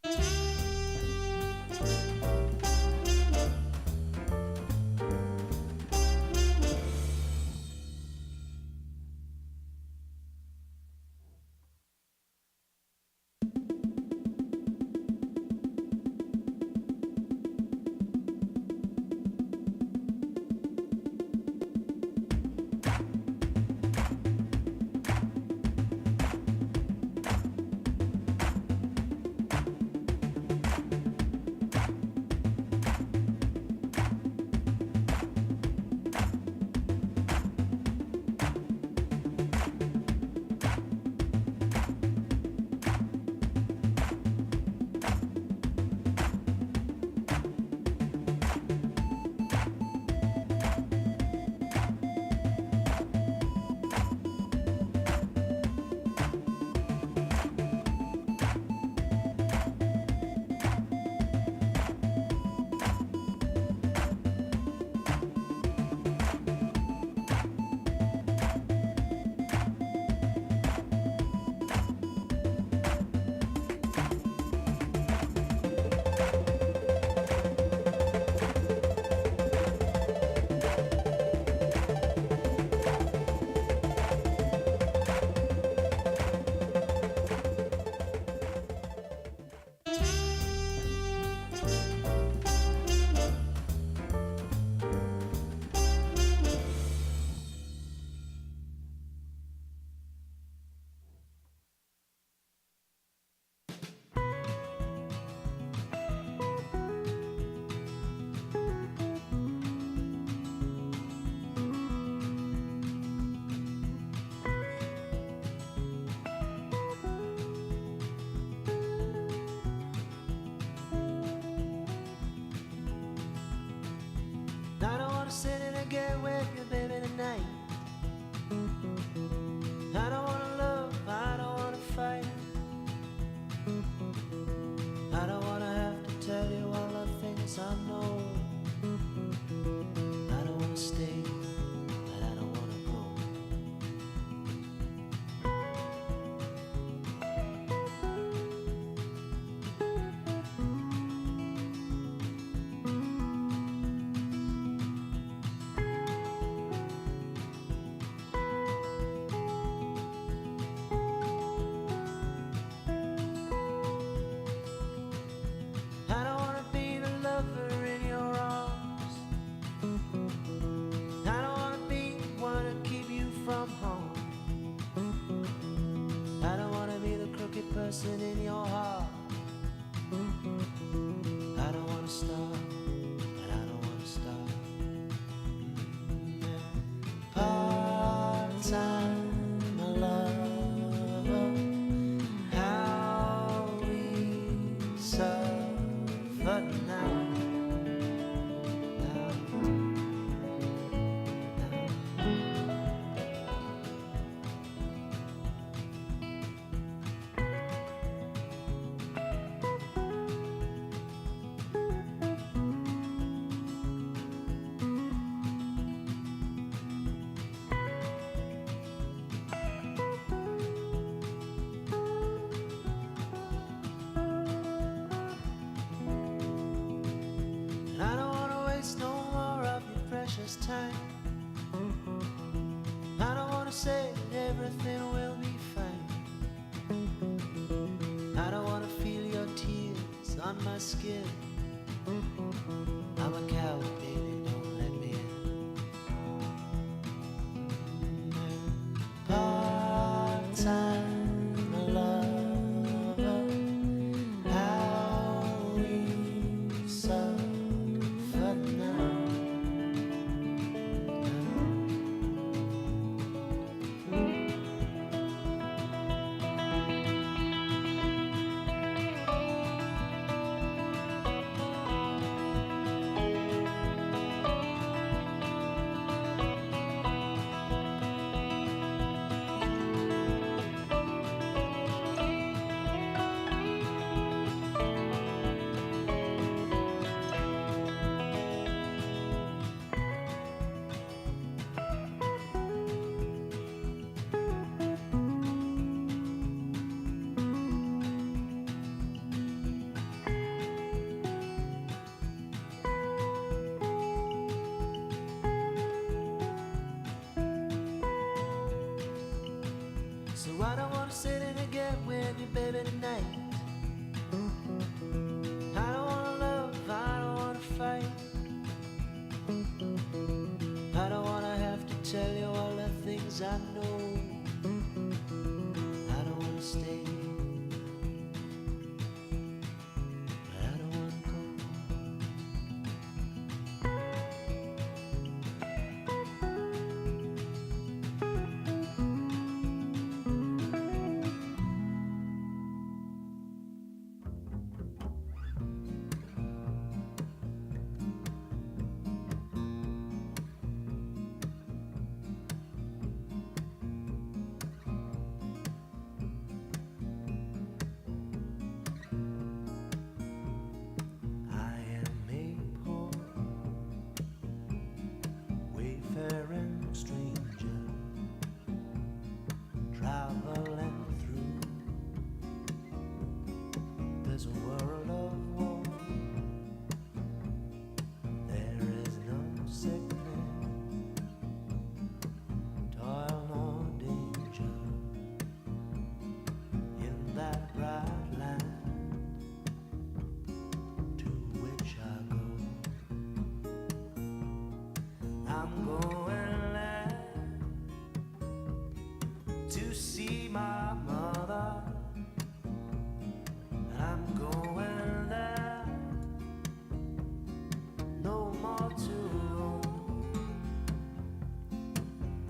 I don't wanna sit in a get with you, baby, tonight. I don't wanna love, I don't wanna fight. I don't wanna have to tell you all the things I know. I don't wanna stay, but I don't wanna go. I don't wanna be the lover in your arms. I don't wanna be one to keep you from home. I don't wanna be the crooked person in your heart. I don't wanna stop, but I don't wanna stop. Part-time lover, how we suffer now. I don't wanna waste no more of your precious time. I don't wanna say that everything will be fine. I don't wanna feel your tears on my skin. I'm a coward, baby, don't let me in. Part-time lover, how we suffer now. I don't wanna sit in a get with you, baby, tonight. I don't wanna love, I don't wanna fight. I don't wanna have to tell you all the things I know. I don't wanna stay, but I don't wanna go. Stranger traveling through this world of war. There is no sickness, toil, nor danger in that bright land to which I go. I'm going to see my mother. I'm going there, no more to roam.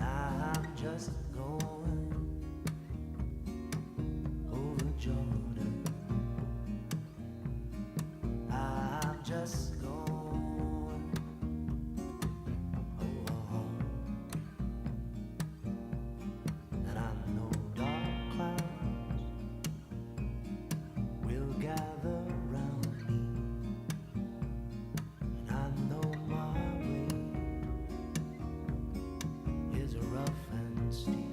I'm just going over Jordan. I'm just going over home. And I know dark clouds will gather round me, and I know my way is rough and steep.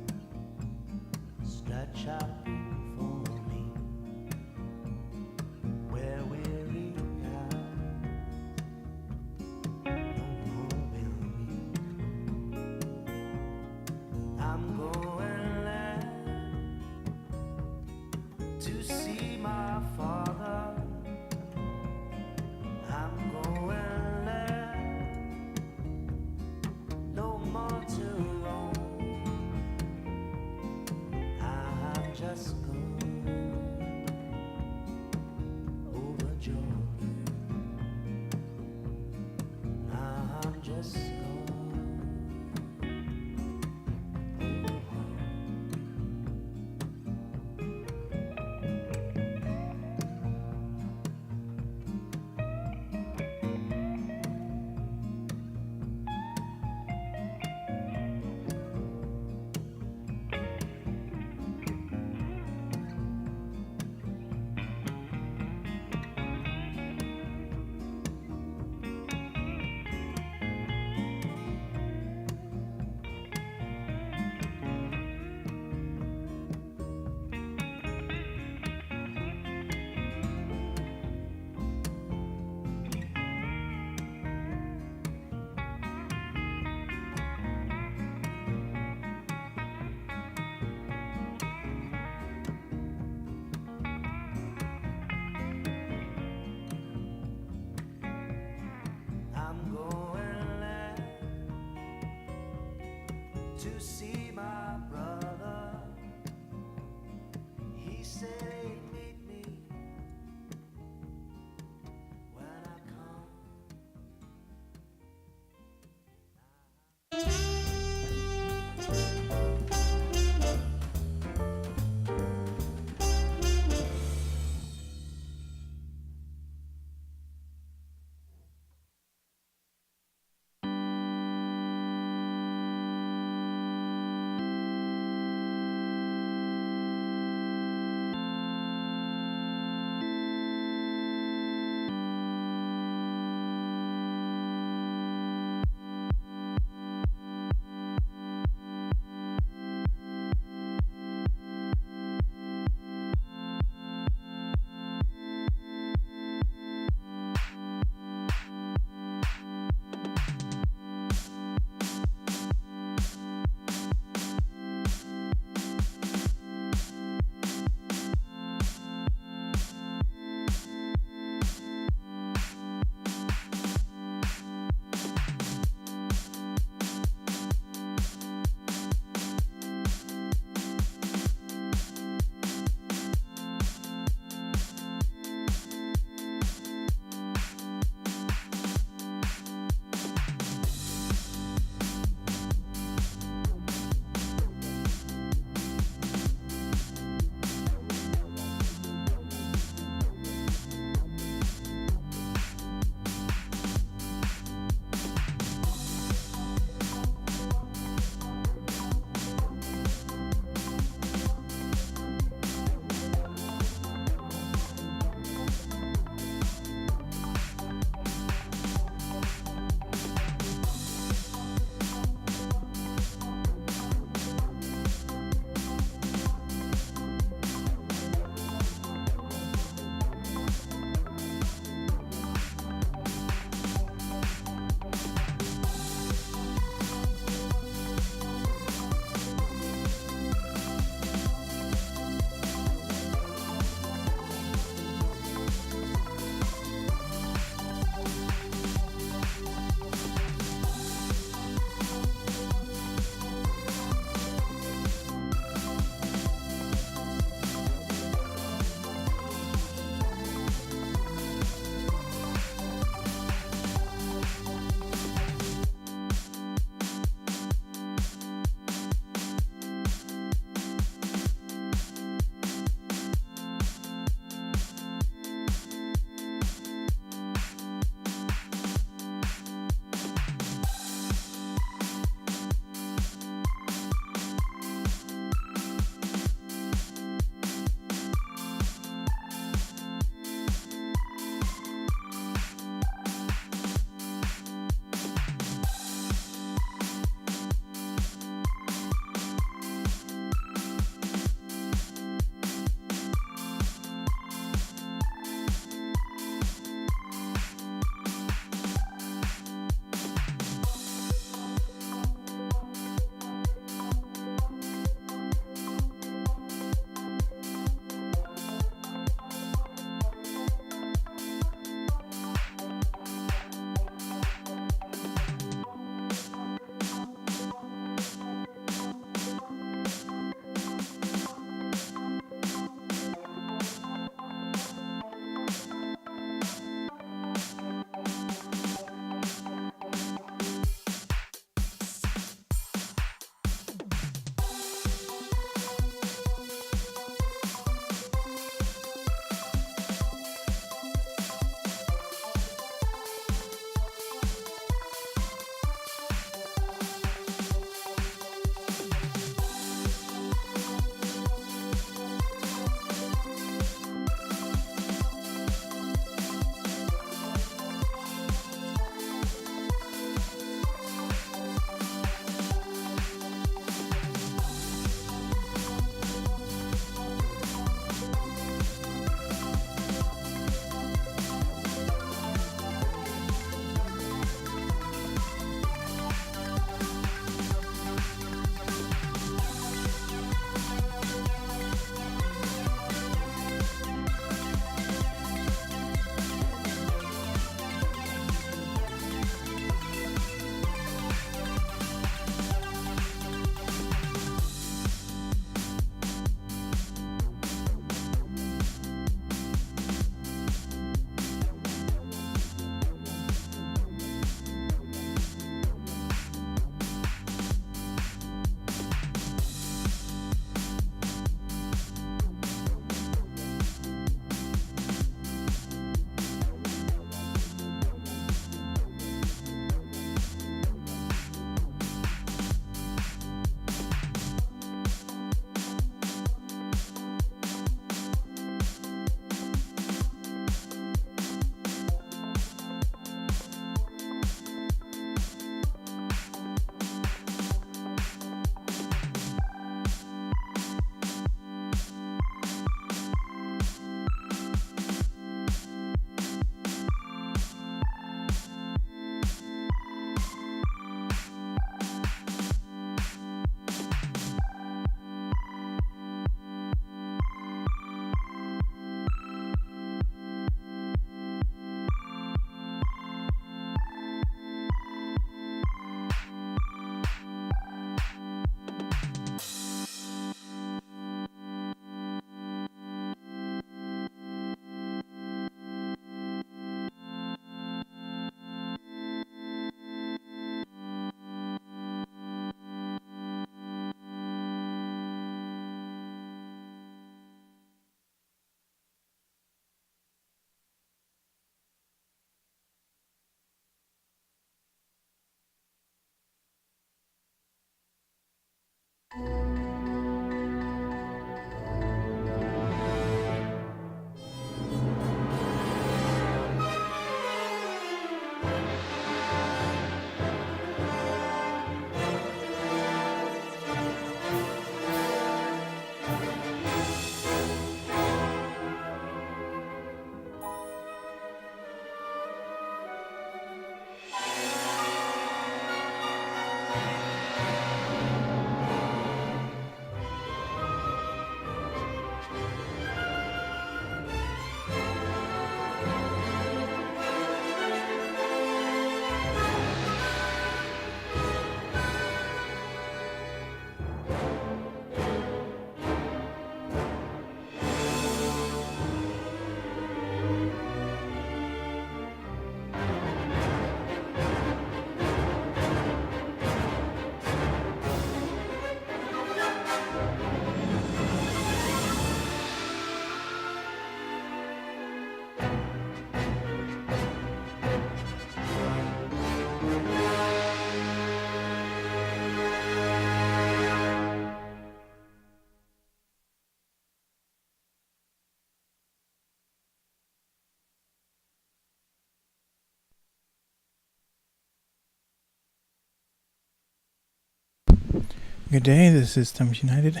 Good day, this is Thumbs United.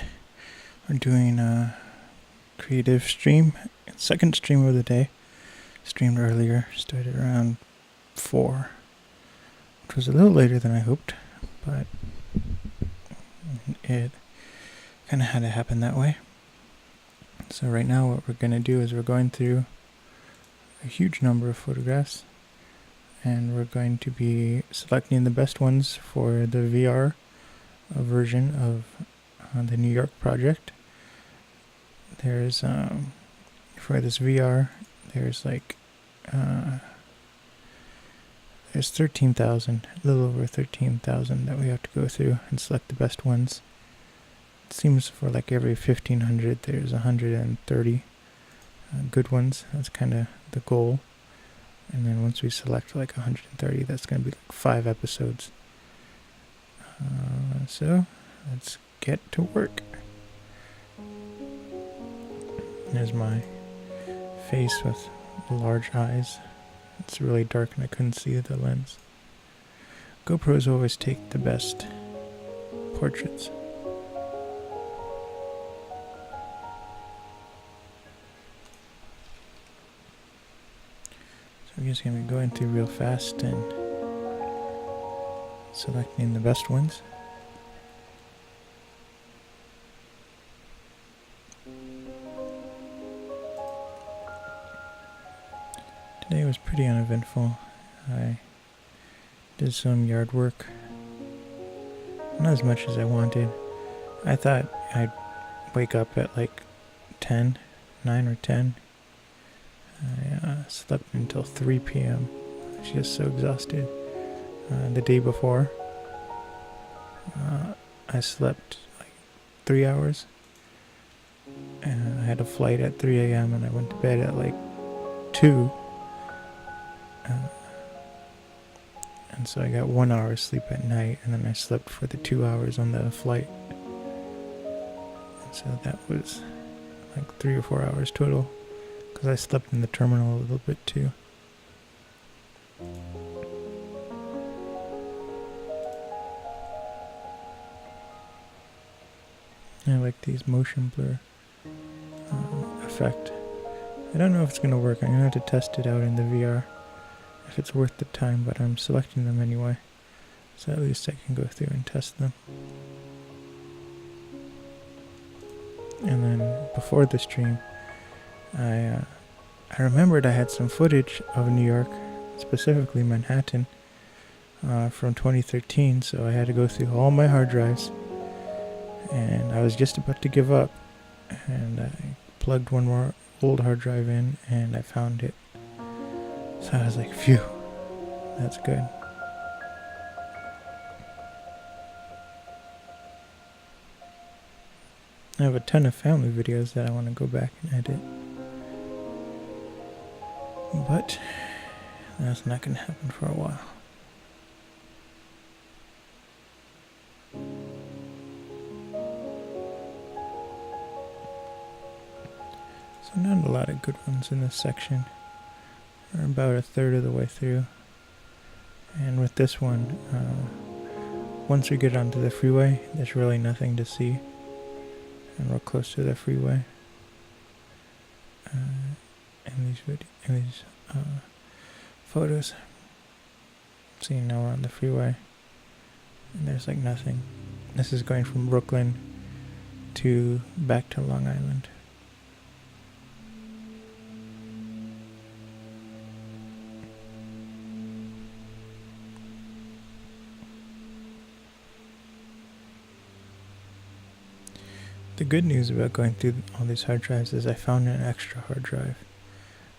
We're doing a creative stream, second stream of the day. Streamed earlier, started around 4, which was a little later than I hoped, but it kind of had to happen that way. So right now what we're going to do is we're going through a huge number of photographs, and we're going to be selecting the best ones for the VR version of the New York project. There's for this VR, there's like there's 13,000, a little over 13,000 that we have to go through and select the best ones. It seems for like every 1,500 there's 130 good ones. That's kind of the goal. And then once we select like 130, that's going to be like 5 episodes. So let's get to work. There's my face with large eyes. It's really dark and I couldn't see the lens. GoPros always take the best portraits. So we're just going to be going through real fast and selecting the best ones. Today was pretty uneventful. I did some yard work. Not as much as I wanted. I thought I'd wake up at like 9 or 10. I slept until 3 p.m. I was just so exhausted. The day before, I slept like 3 hours. And I had a flight at 3 a.m. and I went to bed at like 2. And so I got 1 hour sleep at night, and then I slept for the 2 hours on the flight. And so that was like 3 or 4 hours total, because I slept in the terminal a little bit too. I like these motion blur effect. I don't know if it's going to work. I'm going to have to test it out in the VR. If it's worth the time, but I'm selecting them anyway, so at least I can go through and test them. And then before the stream, I remembered I had some footage of New York, specifically Manhattan, from 2013, so I had to go through all my hard drives, and I was just about to give up, and I plugged one more old hard drive in, and I found it. So I was like, phew, that's good. I have a ton of family videos that I want to go back and edit. But that's not going to happen for a while. So not a lot of good ones in this section. We're about a third of the way through, and with this one, once we get onto the freeway, there's really nothing to see, and we're close to the freeway. In these photos, see, now we're on the freeway, and there's like nothing. This is going from Brooklyn to back to Long Island. The good news about going through all these hard drives is I found an extra hard drive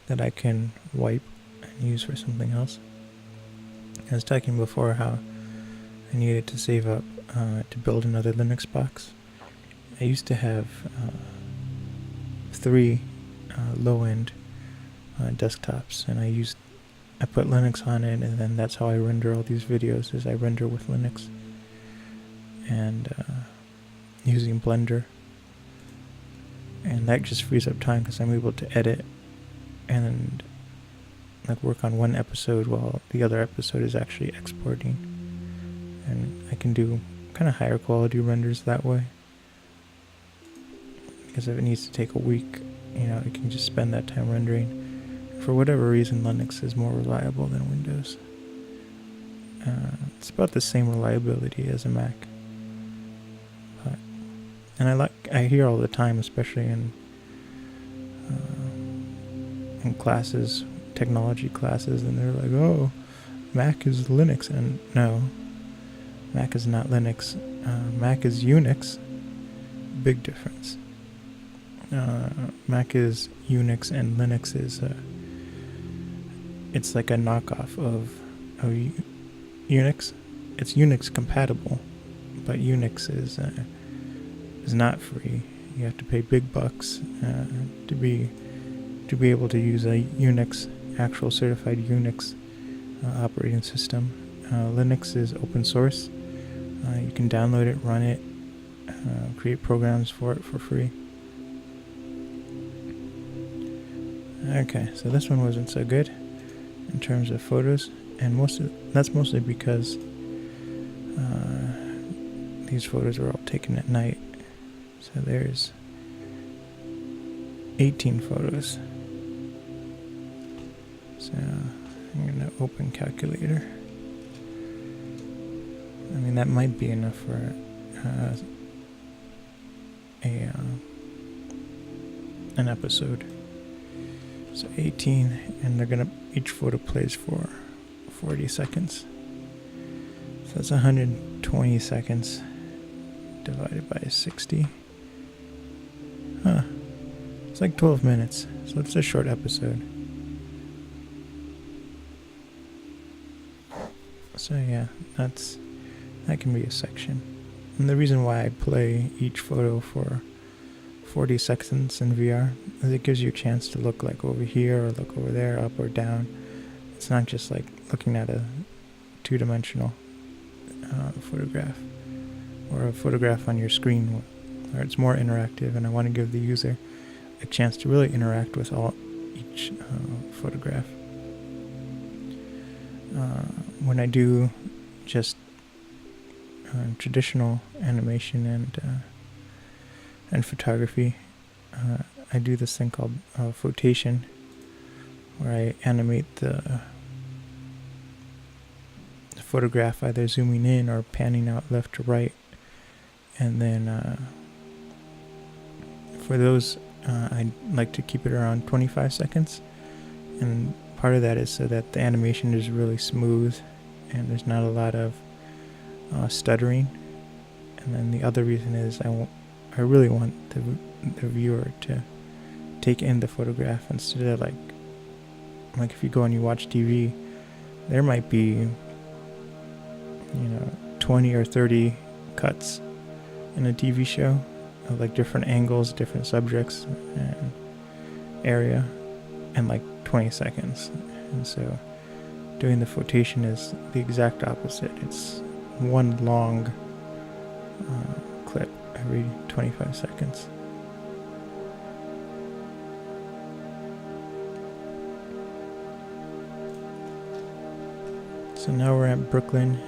that I can wipe and use for something else. I was talking before how I needed to save up to build another Linux box. I used to have 3 low-end desktops, and I put Linux on it, and then that's how I render all these videos, is I render with Linux and using Blender. And that just frees up time because I'm able to edit and like work on one episode while the other episode is actually exporting. And I can do kind of higher quality renders that way. Because if it needs to take a week, you can just spend that time rendering. For whatever reason, Linux is more reliable than Windows. It's about the same reliability as a Mac. And I hear all the time, especially in classes, technology classes, and they're like, "Oh, Mac is Linux," and no, Mac is not Linux. Mac is Unix. Big difference. Mac is Unix, and Linux is it's like a knockoff of Unix. It's Unix compatible, but Unix is not free. You have to pay big bucks to be able to use a Unix, actual certified Unix operating system. Linux is open source. You can download it, run it, create programs for it for free. Okay, so this one wasn't so good in terms of photos, and that's mostly because these photos were all taken at night. So there's 18 photos. So I'm gonna open calculator. I mean, that might be enough for an episode. So 18, and each photo plays for 40 seconds. So that's 120 seconds divided by 60. Huh. It's like 12 minutes, so it's a short episode. So yeah, that can be a section. And the reason why I play each photo for 40 seconds in VR is it gives you a chance to look like over here or look over there, up or down. It's not just like looking at a two-dimensional photograph or a photograph on your screen, or it's more interactive, and I want to give the user a chance to really interact with each photograph. When I do just traditional animation and photography, I do this thing called flotation, where I animate the photograph either zooming in or panning out left to right, and then for those I like to keep it around 25 seconds, and part of that is so that the animation is really smooth and there's not a lot of stuttering. And then the other reason is I really want the viewer to take in the photograph instead of like if you go and you watch TV, there might be 20 or 30 cuts in a TV show of like different angles, different subjects and area, and like 20 seconds. And so doing the flotation is the exact opposite. It's one long clip every 25 seconds. So now we're at Brooklyn.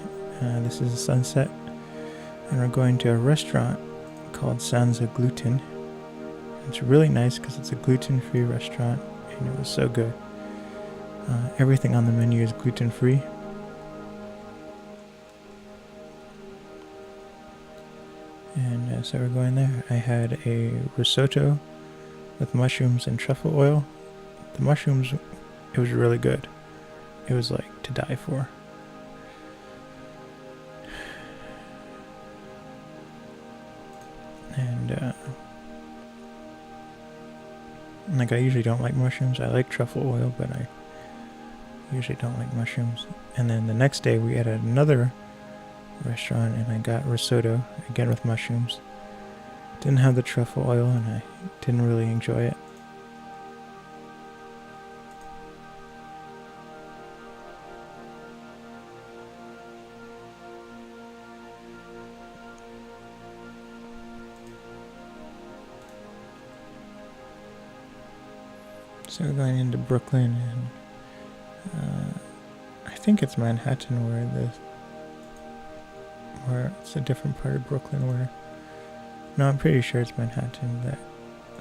This is a sunset, and we're going to a restaurant called Sansa Gluten. It's really nice because it's a gluten-free restaurant, and it was so good. Everything on the menu is gluten-free. And so we're going there. I had a risotto with mushrooms and truffle oil. The mushrooms, it was really good. It was like to die for. And I usually don't like mushrooms. I like truffle oil, but I usually don't like mushrooms. And then the next day we ate at another restaurant, and I got risotto again with mushrooms. Didn't have the truffle oil, and I didn't really enjoy it. So we're going into Brooklyn, and I think it's Manhattan where or it's a different part of Brooklyn where, no, I'm pretty sure it's Manhattan that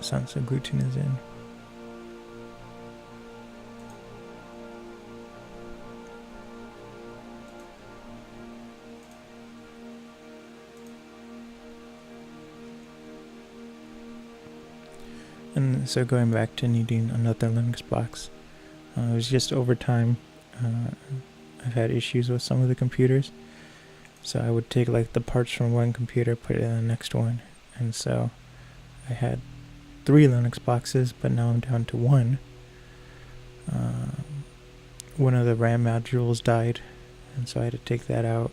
Sansa Gluten is in. And so going back to needing another Linux box, it was just over time. I've had issues with some of the computers, so I would take like the parts from one computer, put it in the next one, and so I had 3 Linux boxes, but now I'm down to 1. One of the RAM modules died, and so I had to take that out,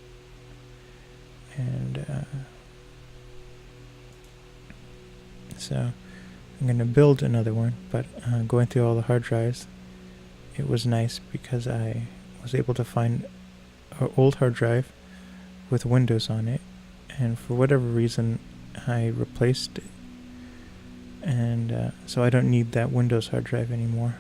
and so I'm going to build another one, but going through all the hard drives, it was nice because I was able to find an old hard drive with Windows on it, and for whatever reason I replaced it, and so I don't need that Windows hard drive anymore.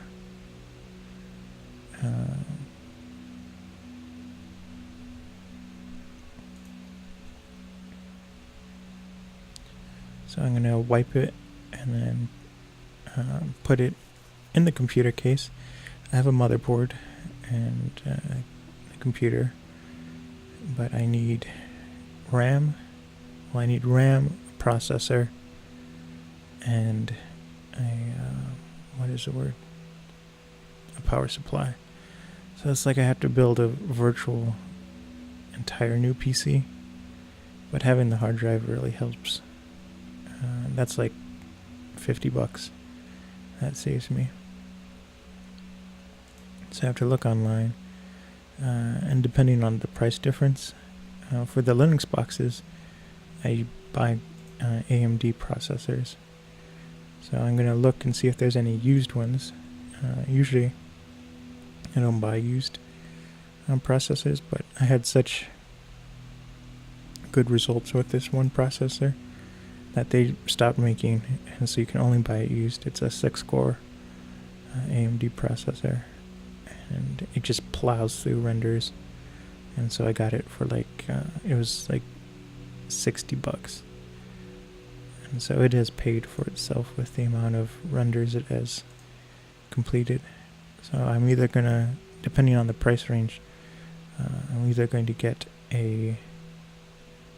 So I'm going to wipe it and then put it in the computer case. I have a motherboard and a computer, but I need RAM. Well, I need RAM, processor, and what is the word? A power supply. So it's like I have to build a virtual entire new PC, but having the hard drive really helps. That's like $50. That saves me. So I have to look online, and depending on the price difference, for the Linux boxes, I buy AMD processors. So I'm going to look and see if there's any used ones. Usually I don't buy used processors, but I had such good results with this one processor that they stopped making, and so you can only buy it used. It's a 6-core AMD processor, and it just plows through renders, and so I got it for like it was like $60, and so it has paid for itself with the amount of renders it has completed. So I'm either gonna, depending on the price range, I'm either going to get an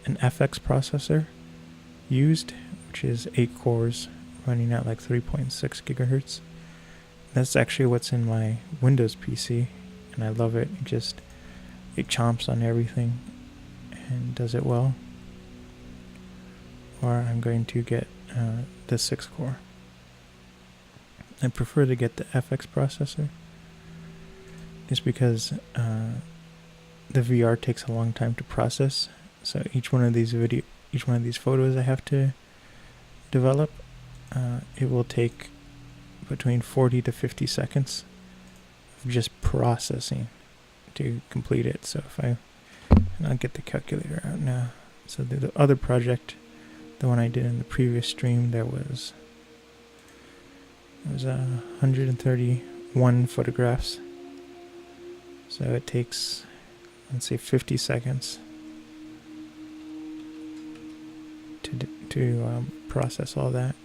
FX processor used, which is 8 cores running at like 3.6 gigahertz. That's actually what's in my Windows PC, and I love it. It chomps on everything and does it well. Or I'm going to get the 6-core. I prefer to get the FX processor, just because the VR takes a long time to process. So each one of these photos I have to develop, it will take between 40 to 50 seconds of just processing to complete it. So I'll get the calculator out now. So the other project, the one I did in the previous stream, there was 131 photographs. So it takes, let's say, 50 seconds to process all that.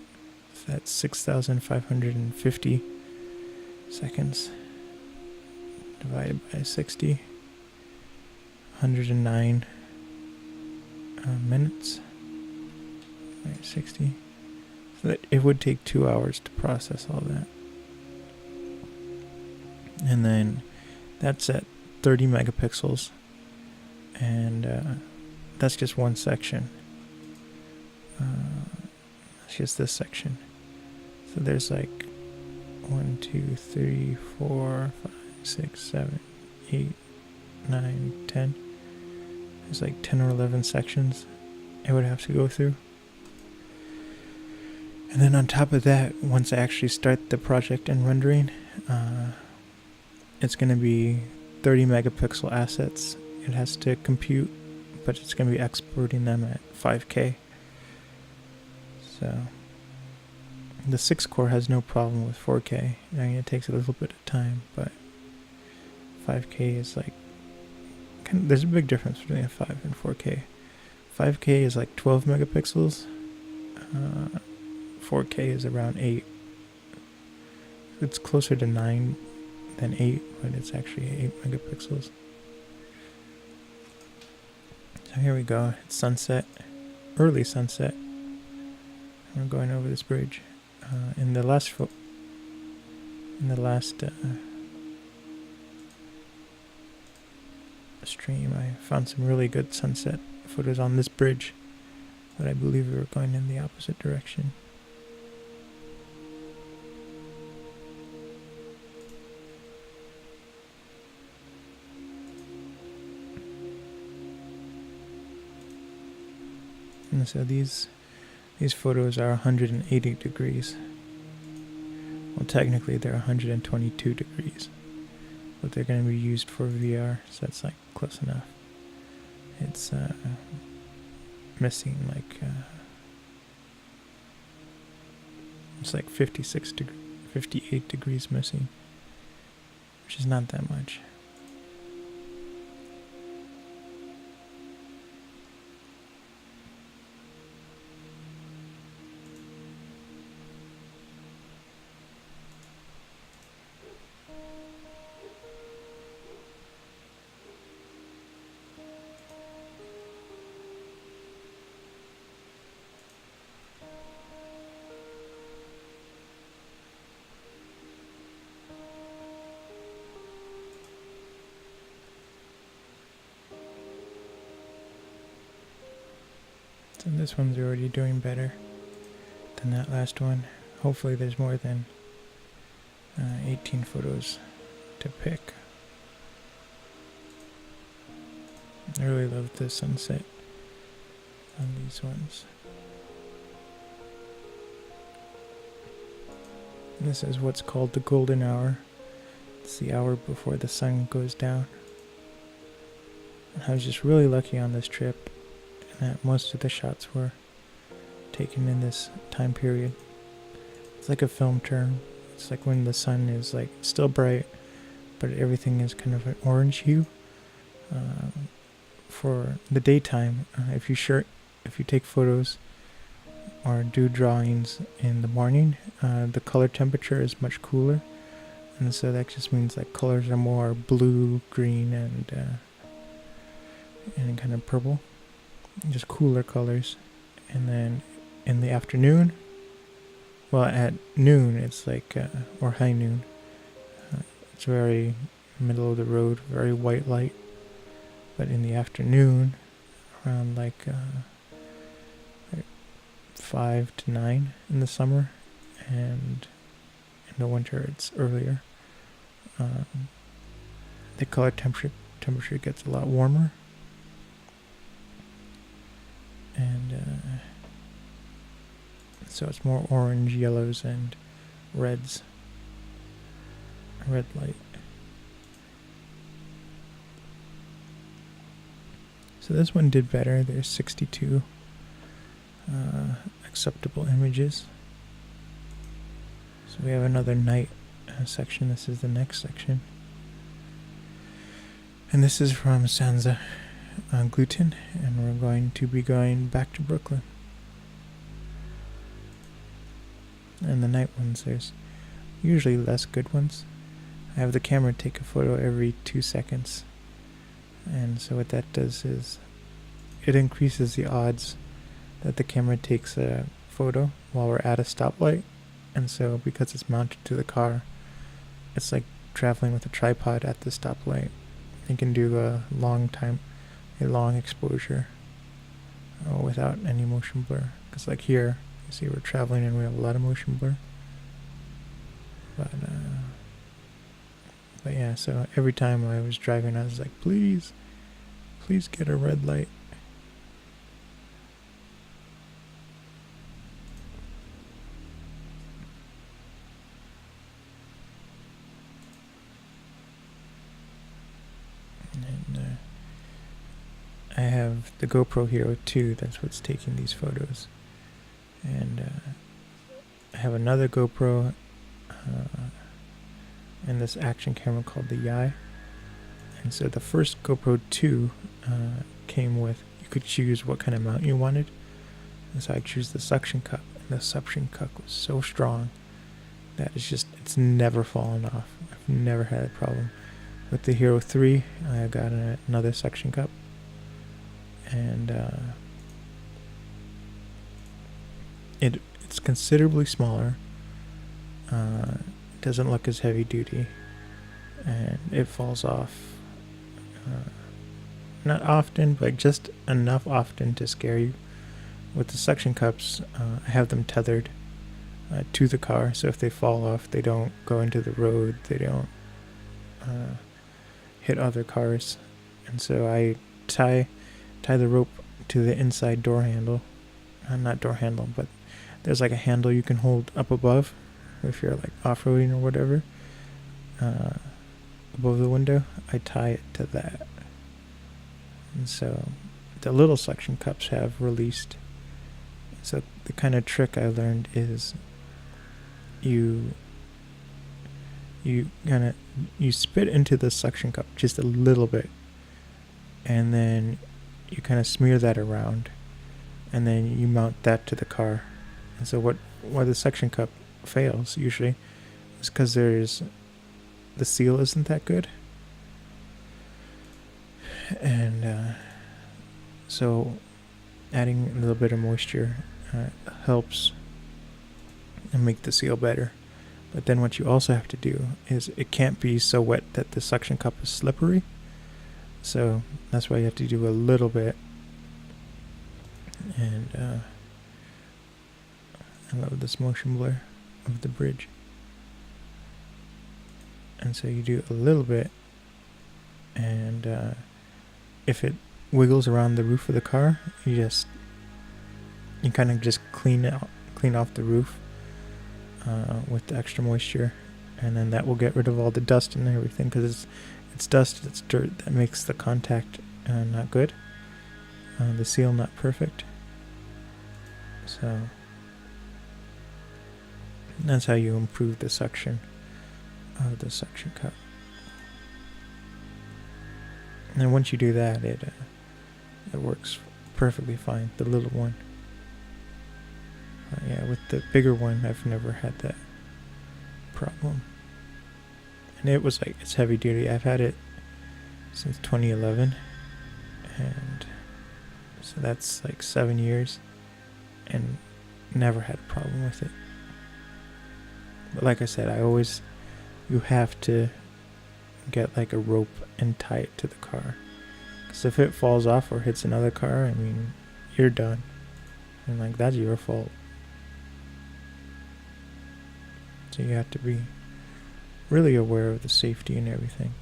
So that's 6,550 seconds divided by 60. 109 minutes. 60. So that it would take 2 hours to process all that. And then that's at 30 megapixels. And that's just one section. It's just this section. So there's like 1, 2, 3, 4, 5, 6, 7, 8, 9, 10. There's like 10 or 11 sections it would have to go through. And then on top of that, once I actually start the project and rendering, it's going to be 30 megapixel assets. It has to compute, but it's going to be exporting them at 5K. So the 6-core has no problem with 4K. I mean, it takes a little bit of time, but 5K is like, there's a big difference between a 5 and 4K. 5K is like 12 megapixels. 4K is around 8. It's closer to 9 than 8, but it's actually 8 megapixels. So here we go. It's sunset, early sunset. We're going over this bridge. In the last stream, I found some really good sunset photos on this bridge, but I believe we were going in the opposite direction. And so these photos are 180 degrees. Well, technically they're 122 degrees, but they're going to be used for VR, so that's like close enough. It's missing like it's like 58 degrees missing, which is not that much. So this one's already doing better than that last one. Hopefully there's more than 18 photos to pick. I really love the sunset on these ones. And this is what's called the golden hour. It's the hour before the sun goes down. And I was just really lucky on this trip that most of the shots were taken in this time period. It's like a film term. It's like when the sun is like still bright, but everything is kind of an orange hue. For the daytime, if you take photos or do drawings in the morning, the color temperature is much cooler, and so that just means like colors are more blue, green, and kind of purple. Just cooler colors. And then in the afternoon, well, at noon it's like or high noon, it's very middle of the road, very white light. But in the afternoon, around like 5 to 9 in the summer, and in the winter it's earlier, the color temperature gets a lot warmer. And so it's more orange, yellows, and reds. Red light. So this one did better. There's 62 acceptable images. So we have another night section. This is the next section. And this is from Sansa Gluten, and we're going to be going back to Brooklyn. And the night ones, there's usually less good ones. I have the camera take a photo every 2 seconds, and so what that does is it increases the odds that the camera takes a photo while we're at a stoplight. And so because it's mounted to the car, it's like traveling with a tripod at the stoplight. You can do a long exposure without any motion blur. Because like here, you see we're traveling and we have a lot of motion blur. But yeah, so every time I was driving, I was like, please get a red light. And I have the GoPro Hero 2, that's what's taking these photos. And I have another GoPro and this action camera called the Yai. And so the first GoPro 2 came with, you could choose what kind of mount you wanted. And so I choose the suction cup, and the suction cup was so strong that it's never fallen off. I've never had a problem. With the Hero 3, I got another suction cup, and it's considerably smaller. Doesn't look as heavy duty, and it falls off not often, but just enough often to scare you. With the suction cups, I have them tethered to the car, so if they fall off, they don't go into the road, they don't hit other cars. And so I tie the rope to the inside door handle, not door handle, but there's like a handle you can hold up above if you're like off-roading or whatever, above the window. I tie it to that, and so the little suction cups have released. So the kind of trick I learned is you spit into the suction cup just a little bit, and then you kind of smear that around, and then you mount that to the car. And so why the suction cup fails usually is because the seal isn't that good, and so adding a little bit of moisture helps and make the seal better. But then what you also have to do is it can't be so wet that the suction cup is slippery. So that's why you have to do a little bit. And I love this motion blur of the bridge. And so you do a little bit, and if it wiggles around the roof of the car, you kind of just clean off the roof with the extra moisture, and then that will get rid of all the dust and everything, because it's dust, it's dirt that makes the contact not good, the seal not perfect. So that's how you improve the suction of the suction cup. And once you do that, it works perfectly fine. The little one. Yeah, with the bigger one, I've never had that problem. And it's heavy duty. I've had it since 2011, and so that's like 7 years, and never had a problem with it. But like I said, you have to get like a rope and tie it to the car, because if it falls off or hits another car, I mean, you're done, and like that's your fault. So you have to be really aware of the safety and everything.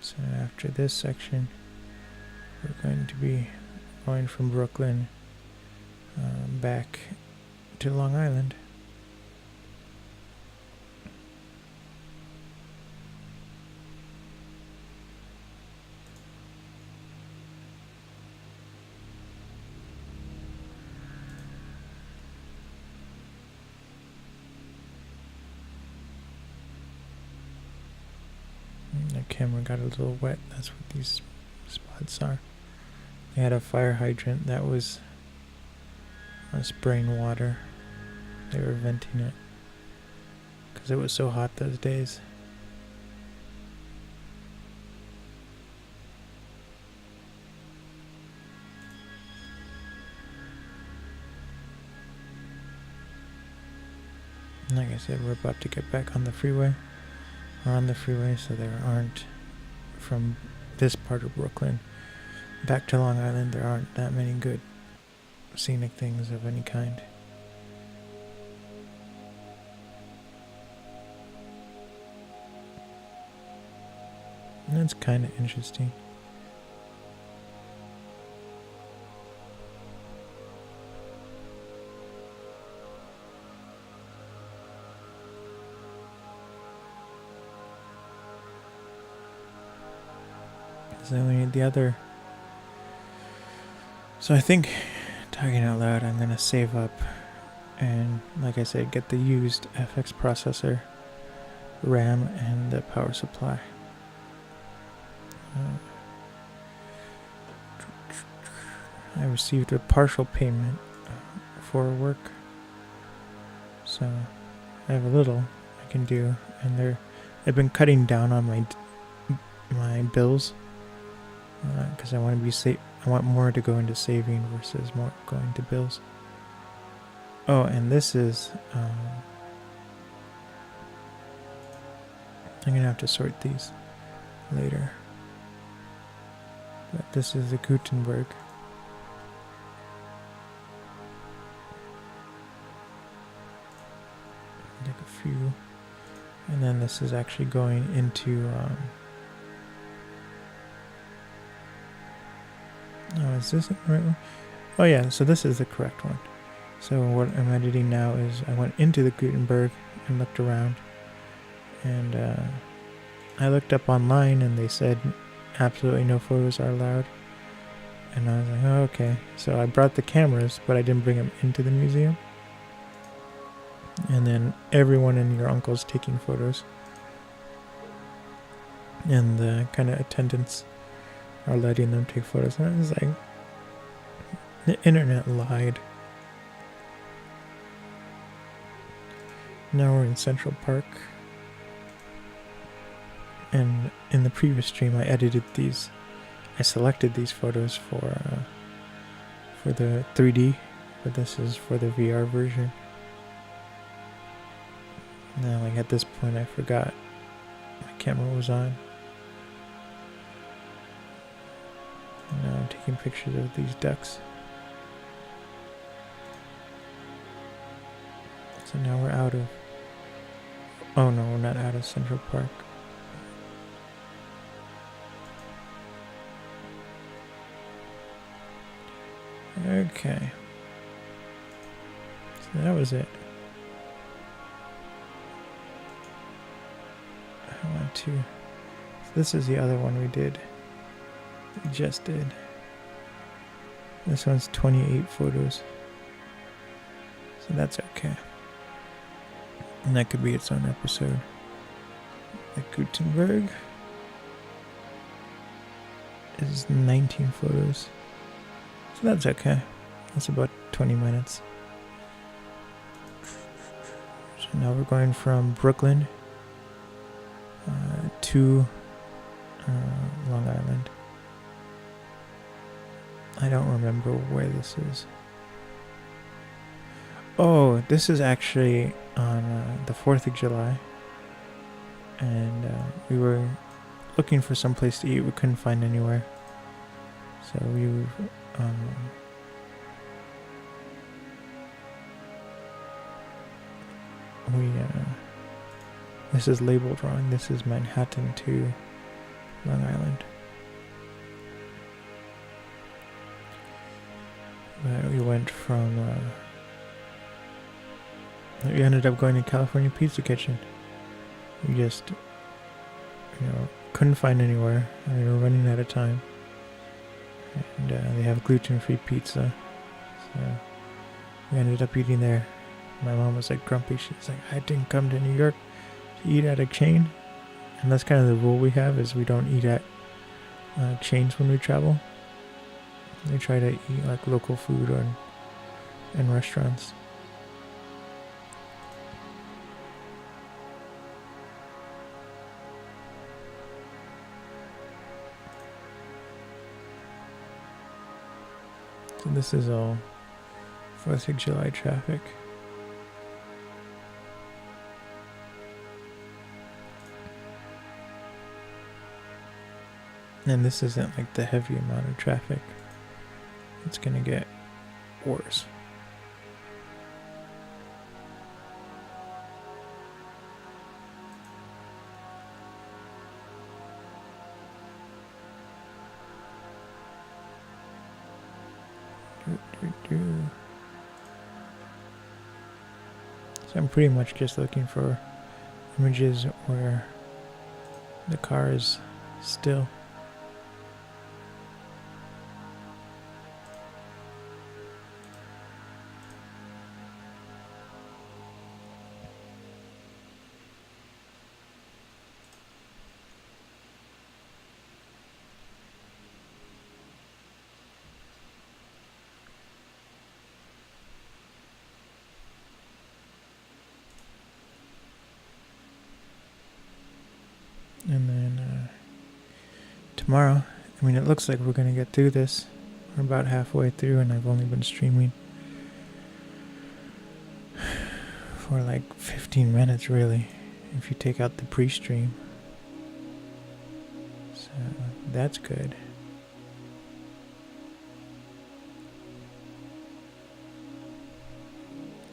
So after this section, we're going to be going from Brooklyn back to Long Island. The camera got a little wet. That's what these spots are. They had a fire hydrant that was spraying water. They were venting it because it was so hot those days. And like I said, we're about to get back on the freeway. We're on the freeway, so there aren't, from this part of Brooklyn back to Long Island, there aren't that many good scenic things of any kind. And that's kind of interesting. because then we need the other. So I think, talking out loud, I'm gonna save up and, like I said, get the used FX processor, RAM, and the power supply. I received a partial payment for work, so I have a little I can do, and they've been cutting down on my bills because I want to be safe. I want more to go into saving versus more going to bills. Oh, and this is I'm gonna have to sort these later. But this is the Gutenberg. Like a few, and then this is actually going into. Oh, is this the right one? Oh yeah, so this is the correct one. So what I'm editing now is I went into the Gutenberg and looked around, and I looked up online and they said absolutely no photos are allowed, and I was like, oh, okay. So I brought the cameras, but I didn't bring them into the museum, and then everyone and your uncle's taking photos, and the kind of attendants are letting them take photos, and I was like, the internet lied. Now we're in Central Park, and in the previous stream I edited these. I selected these photos for the 3D, but this is for the VR version. Now, like at this point, I forgot my camera was on. And now I'm taking pictures of these ducks. So now we're out of. Oh no, we're not out of Central Park. Okay. So that was it. I want to. So this is the other one we did. We just did. This one's 28 photos. So that's okay. And that could be its own episode. The Gutenberg is 19 photos. So that's okay. That's about 20 minutes. So now we're going from Brooklyn to Long Island. I don't remember where this is. Oh, this is actually on the 4th of July. And we were looking for some place to eat. We couldn't find anywhere. So this is labeled wrong. This is Manhattan to Long Island. But we went from we ended up going to California Pizza Kitchen. We just couldn't find anywhere, and we were running out of time. And they have gluten-free pizza, so we ended up eating there. My mom was like grumpy. She's like, I didn't come to New York to eat at a chain. And that's kind of the rule we have, is we don't eat at chains when we travel. We try to eat like local food or in restaurants. So this is all 4th of July traffic. And this isn't like the heavy amount of traffic. It's gonna get worse. So I'm pretty much just looking for images where the car is still. tomorrow. I mean, it looks like we're gonna get through this. We're about halfway through, and I've only been streaming for like 15 minutes, really, if you take out the pre-stream. So that's good.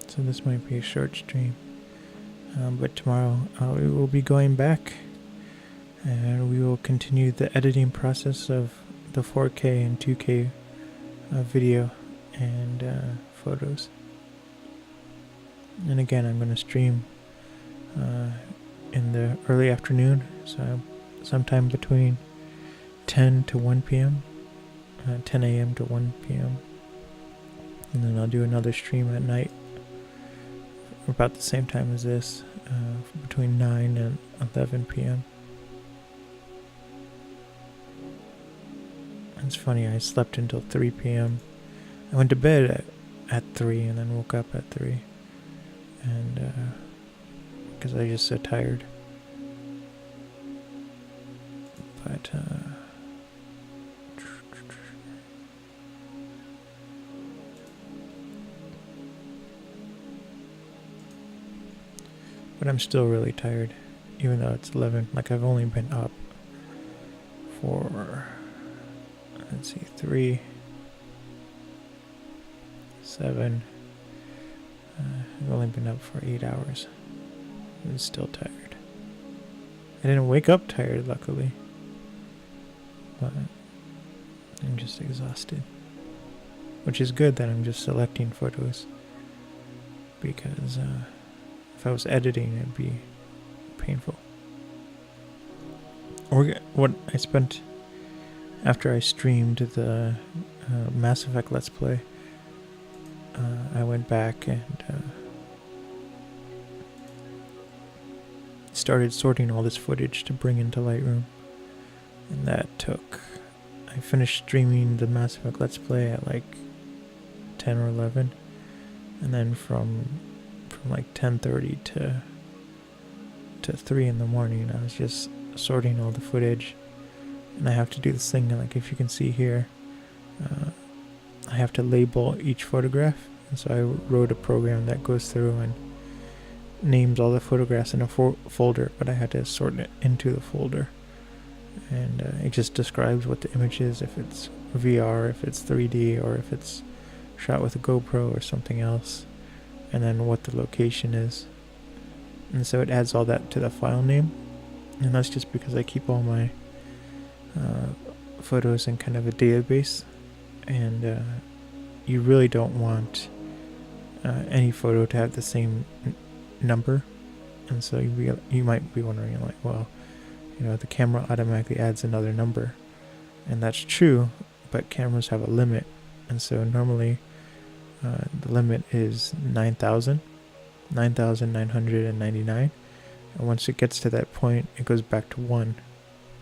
So this might be a short stream, but tomorrow we will be going back, and we will continue the editing process of the 4K and 2K video and photos. And again, I'm going to stream in the early afternoon, so sometime between 10 to 1 p.m., 10 a.m. to 1 p.m. And then I'll do another stream at night about the same time as this, between 9 and 11 p.m. It's funny, I slept until 3 p.m. I went to bed at 3 and then woke up at 3. And because I was just so tired. But I'm still really tired, even though it's 11. Like, I've only been up for, let's see, 3, 7. I've only been up for 8 hours. I'm still tired. I didn't wake up tired, luckily. But I'm just exhausted. Which is good that I'm just selecting photos. Because if I was editing, it'd be painful. Or what I spent after I streamed the Mass Effect Let's Play, I went back and started sorting all this footage to bring into Lightroom. And that took... I finished streaming the Mass Effect Let's Play at like 10 or 11. And then from like 10:30 to 3 in the morning, I was just sorting all the footage. And I have to do this thing, like if you can see here, I have to label each photograph. And so I wrote a program that goes through and names all the photographs in a folder, but I had to sort it into the folder. And it just describes what the image is, if it's VR, if it's 3D, or if it's shot with a GoPro or something else, and then what the location is. And so it adds all that to the file name. And that's just because I keep all my photos in kind of a database, and you really don't want any photo to have the same number. And so you might be wondering, like, well, the camera automatically adds another number, and that's true, but cameras have a limit. And so normally the limit is 9,999, and once it gets to that point, it goes back to 1.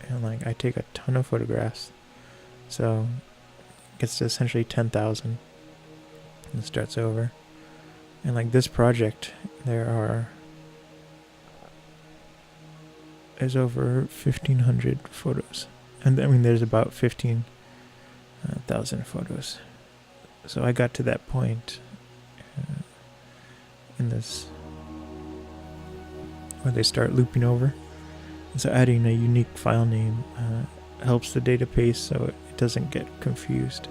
And like, I take a ton of photographs, so it gets to essentially 10,000 and it starts over. And like this project, there's over 1,500 photos, and I mean there's about 15,000 photos. So I got to that point in this where they start looping over. And so adding a unique file name helps the database so it doesn't get confused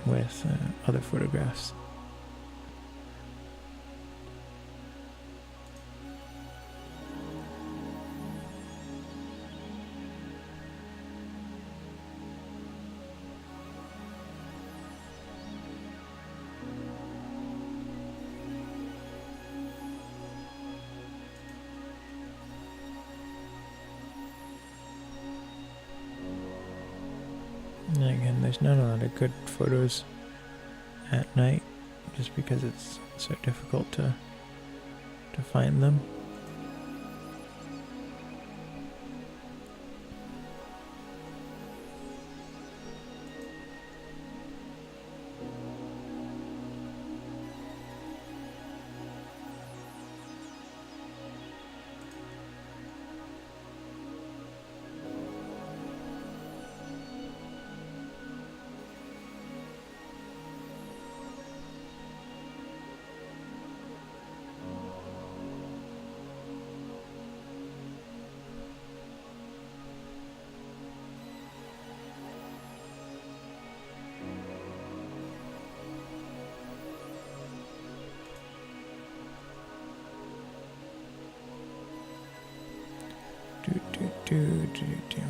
with other photographs. And again, there's not a lot of good photos at night, just because it's so difficult to find them.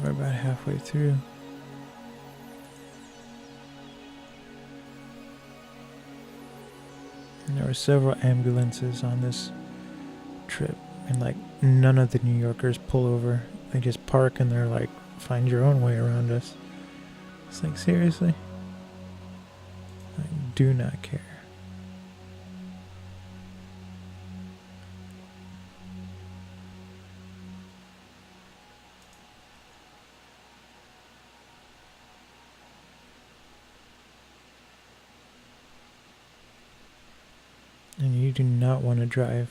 We're about halfway through. And there were several ambulances on this trip, and like none of the New Yorkers pull over. They just park and they're like, find your own way around us. It's like, seriously? I do not care. And you do not want to drive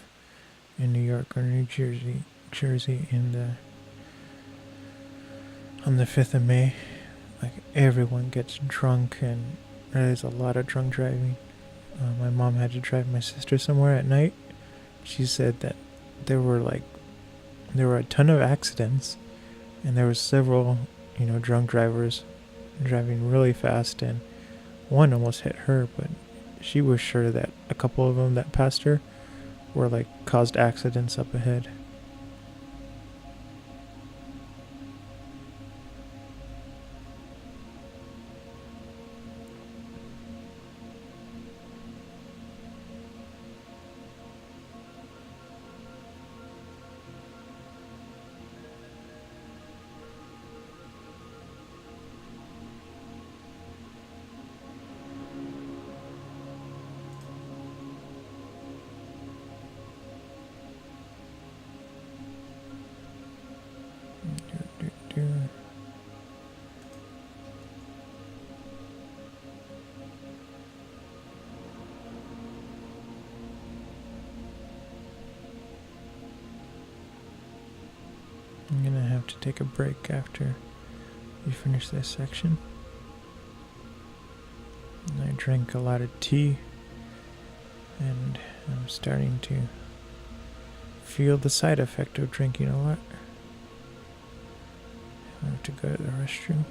in New York or New Jersey on the 5th of May. Like, everyone gets drunk and there's a lot of drunk driving. My mom had to drive my sister somewhere at night. She said that there were a ton of accidents, and there were several, drunk drivers driving really fast, and one almost hit her, but she was sure that a couple of them that passed her were caused accidents up ahead. I'm gonna have to take a break after we finish this section. I drank a lot of tea, and I'm starting to feel the side effect of drinking a lot. I have to go to the restroom.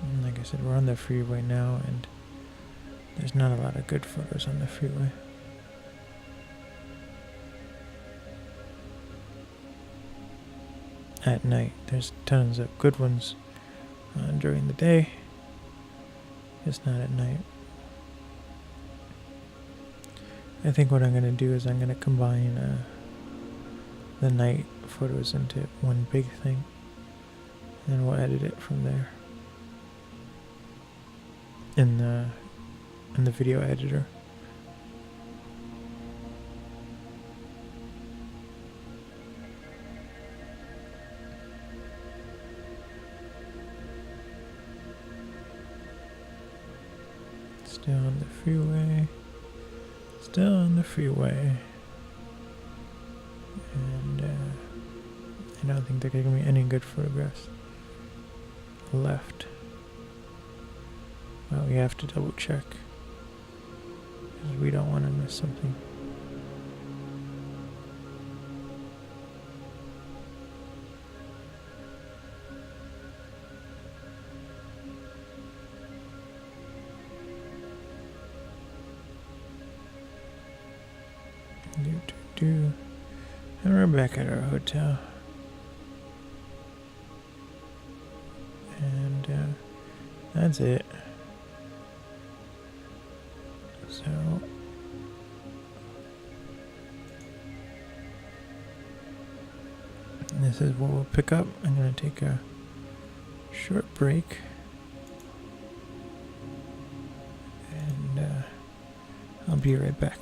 And like I said, we're on the freeway now, and there's not a lot of good photos on the freeway. At night, there's tons of good ones during the day, just not at night. I think what I'm going to do is I'm going to combine the night photos into one big thing, and we'll edit it from there in the video editor. Still on the freeway. Still on the freeway. And I don't think there are going to be any good photographs left. Well, we have to double check, because we don't want to miss something. And we're back at our hotel. And that's it. So this is what we'll pick up. I'm going to take a short break. And I'll be right back.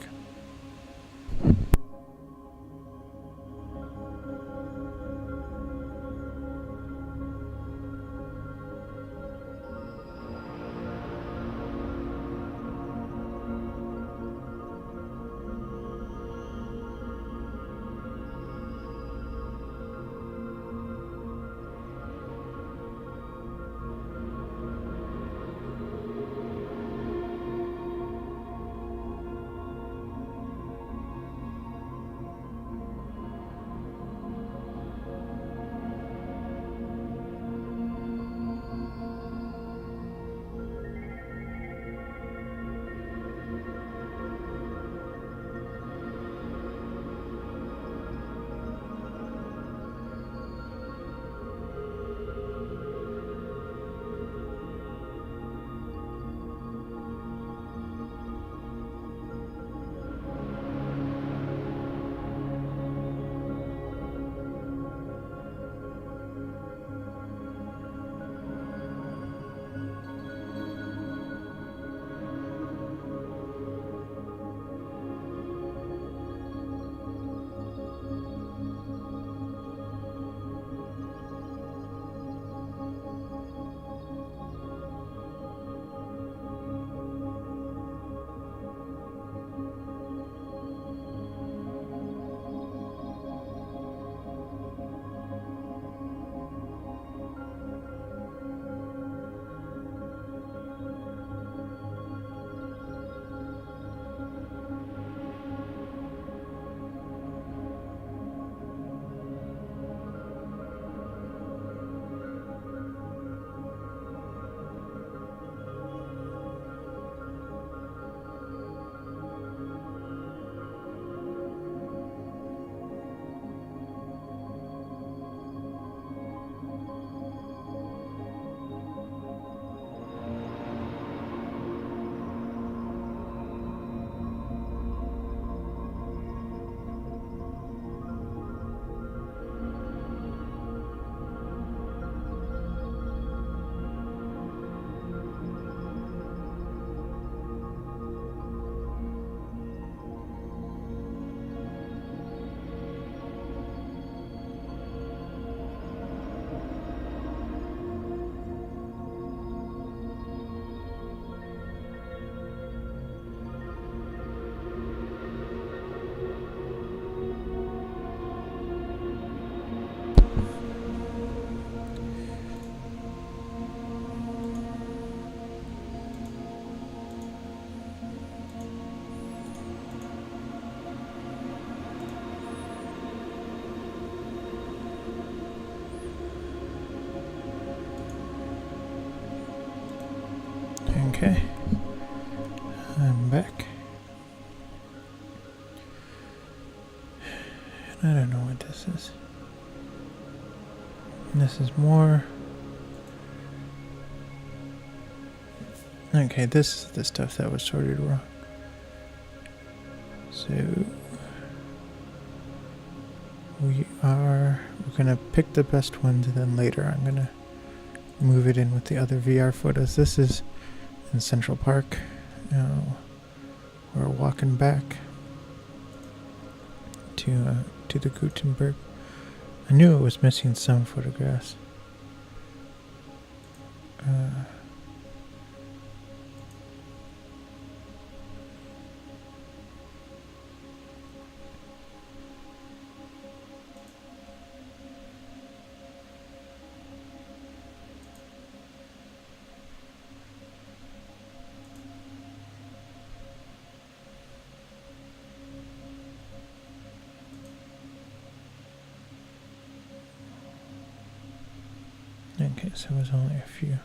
Okay, I'm back. I don't know what this is. This is more. Okay, this is the stuff that was sorted wrong. So we're gonna pick the best ones, and then later I'm gonna move it in with the other VR photos. This is in Central Park. We're walking back to the Gutenberg. I knew it was missing some photographs. Okay, so it was only a few.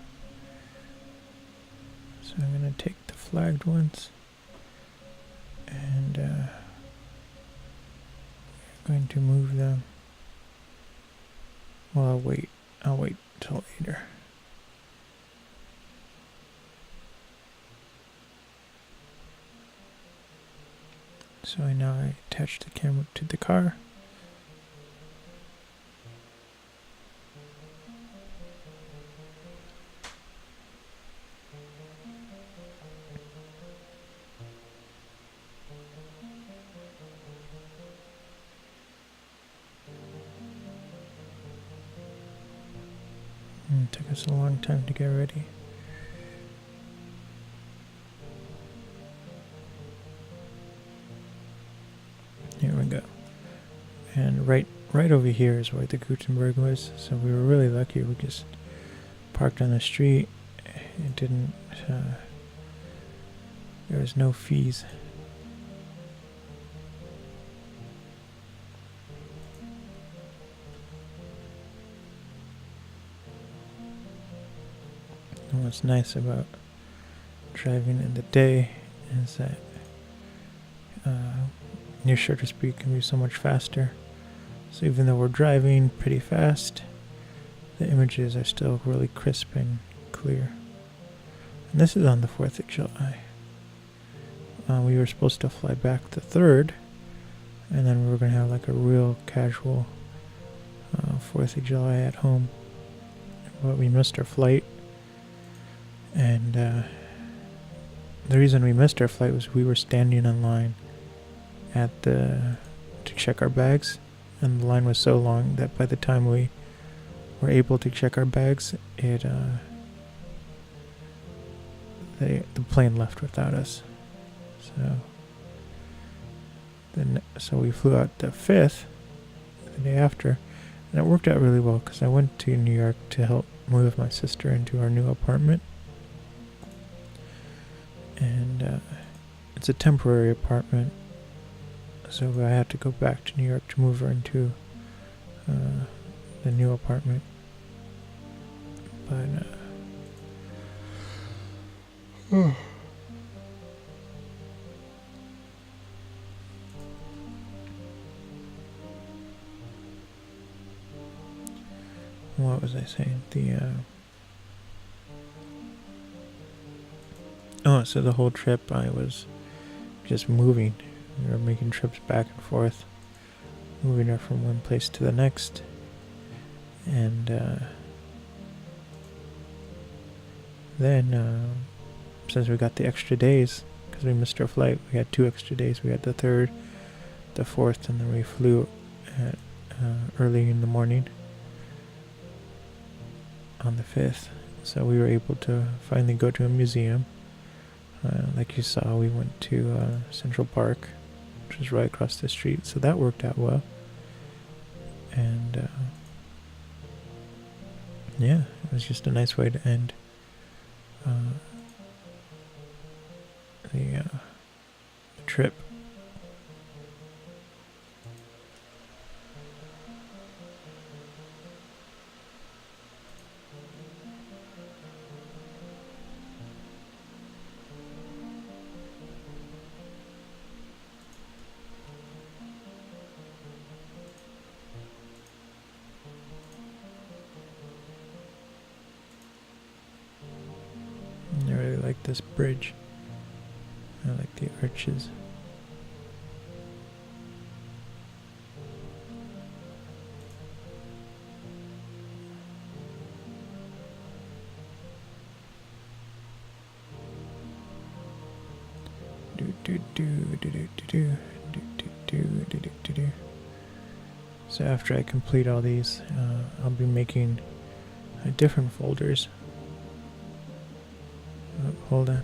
So I'm going to take the flagged ones and we're going to move them. Well, I'll wait till later. So now I attach the camera to the car. It took us a long time to get ready. Here we go. And right over here is where the Gutenberg was. So we were really lucky. We just parked on the street. It didn't. There was no fees. And what's nice about driving in the day is that your shutter speed can be so much faster. So even though we're driving pretty fast, the images are still really crisp and clear. And this is on the 4th of July. We were supposed to fly back the 3rd, and then we were going to have like a real casual 4th of July at home. But we missed our flight. And the reason we missed our flight was we were standing in line to check our bags, and the line was so long that by the time we were able to check our bags, the plane left without us. So we flew out the 5th, the day after, and it worked out really well because I went to New York to help move my sister into our new apartment. And it's a temporary apartment, so I had to go back to New York to move her into the new apartment. But what was I saying? So the whole trip I was just moving. We were making trips back and forth, moving her from one place to the next. And then since we got the extra days, because we missed our flight, we had 2 extra days. We had the 3rd, the 4th, and then we flew at early in the morning on the 5th. So we were able to finally go to a museum. Like you saw, we went to Central Park, which was right across the street, so that worked out well. And yeah, it was just a nice way to end the trip. this bridge. I like the arches. So after I complete all these, I'll be making different folders. Oh, hold on.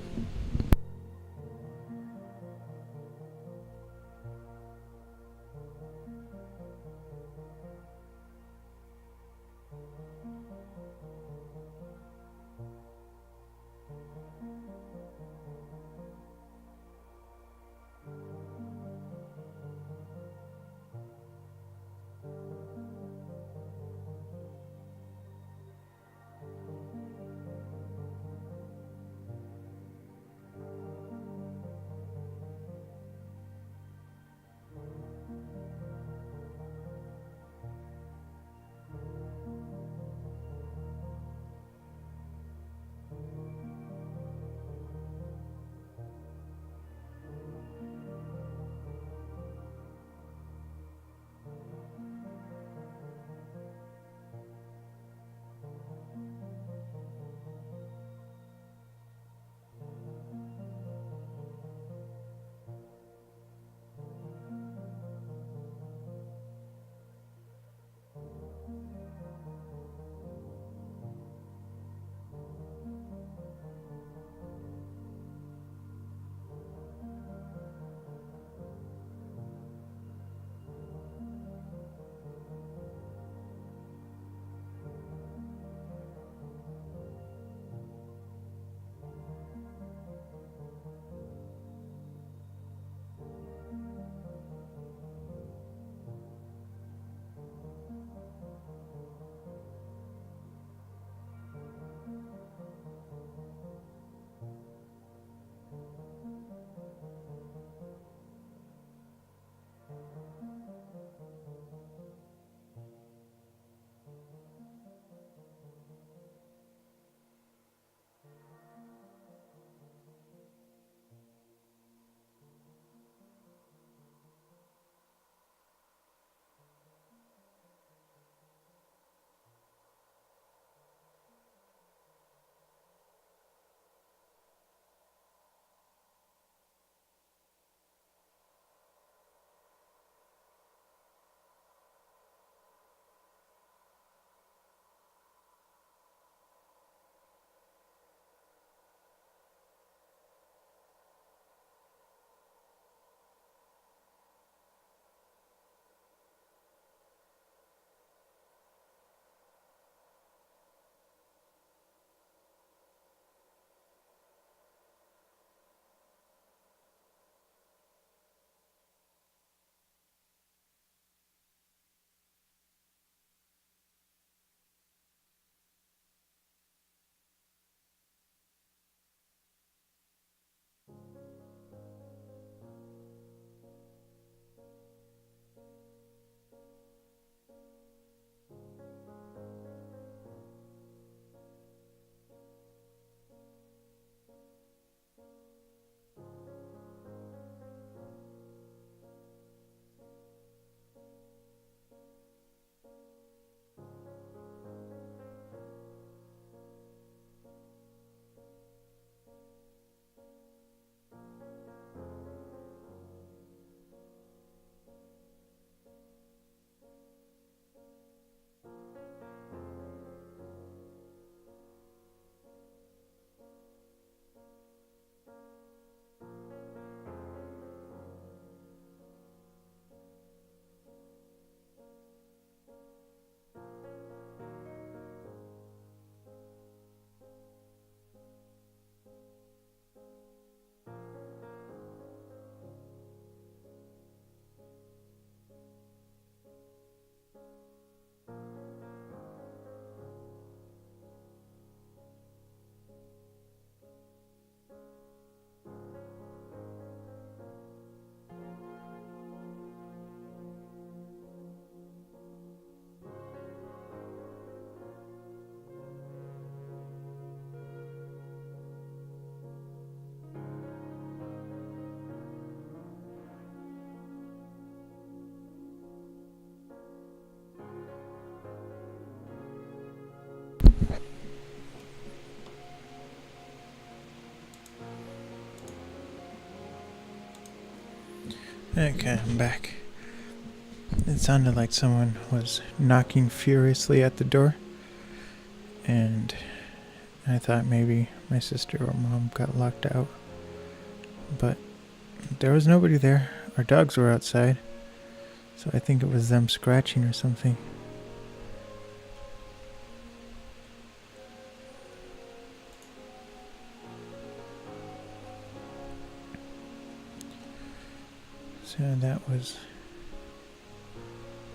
Okay, I'm back. It sounded like someone was knocking furiously at the door, and I thought maybe my sister or mom got locked out. But there was nobody there. Our dogs were outside, so I think it was them scratching or something. So that was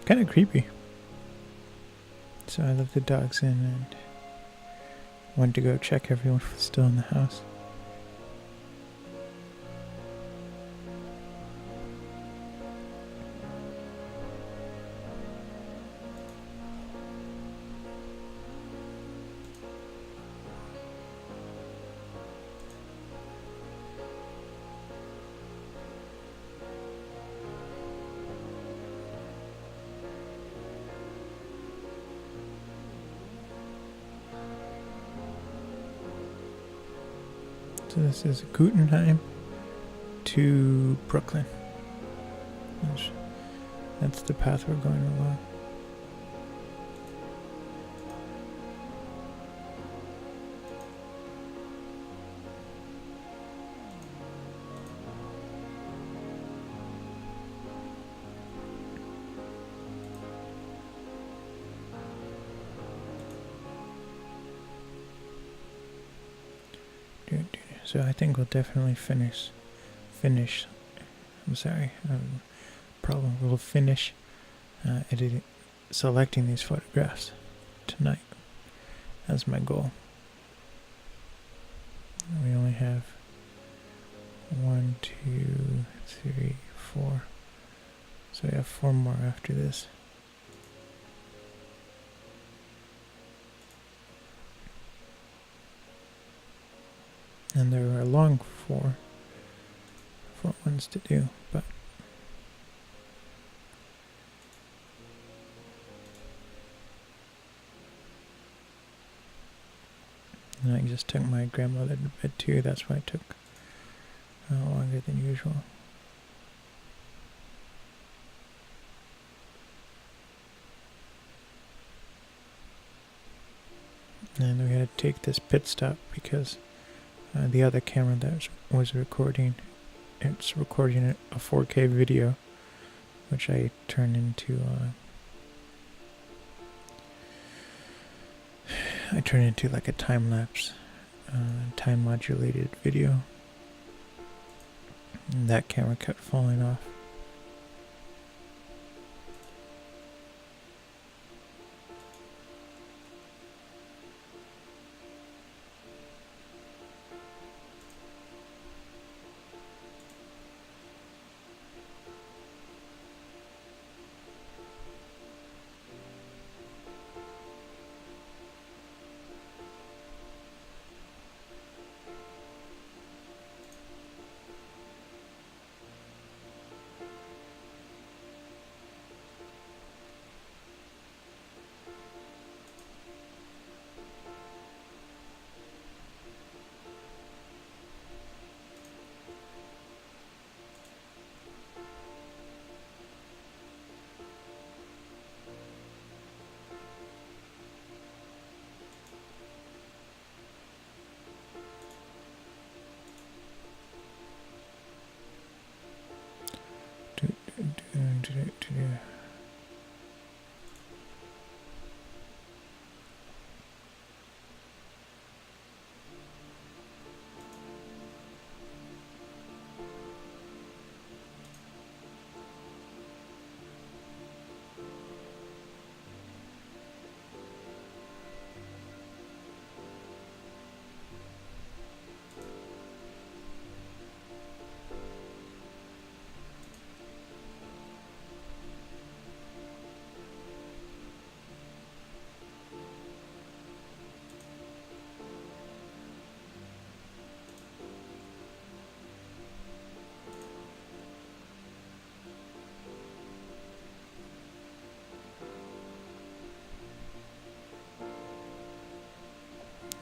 kind of creepy. So I let the dogs in and went to go check everyone was still in the house. So this is Guggenheim to Brooklyn. That's the path we're going along. So I think we'll definitely finish. I'm sorry. Problem. We'll finish editing, selecting these photographs tonight. That's my goal. We only have 1, 2, 3, 4. So we have 4 more after this. And there are long 4 ones to do, but and I just took my grandmother to bed too. That's why it took longer than usual. And we had to take this pit stop because the other camera that was recording, it's recording a 4K video, which I turned into like a time-lapse, time-modulated video. And that camera kept falling off.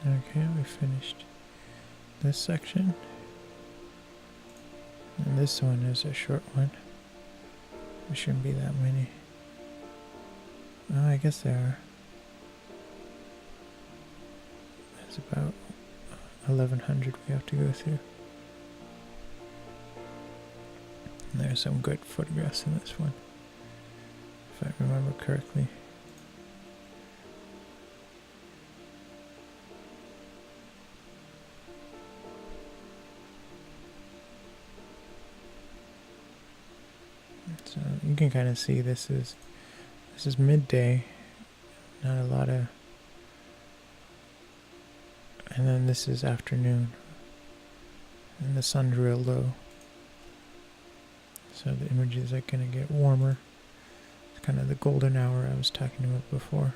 Okay, we finished this section. And this one is a short one. There shouldn't be that many. Oh, I guess there are. There's about 1100 we have to go through. And there's some good photographs in this one, if I remember correctly. So you can kind of see this is midday, not a lot of, and then this is afternoon, and the sun's real low. So the images are going to get warmer. It's kind of the golden hour I was talking about before.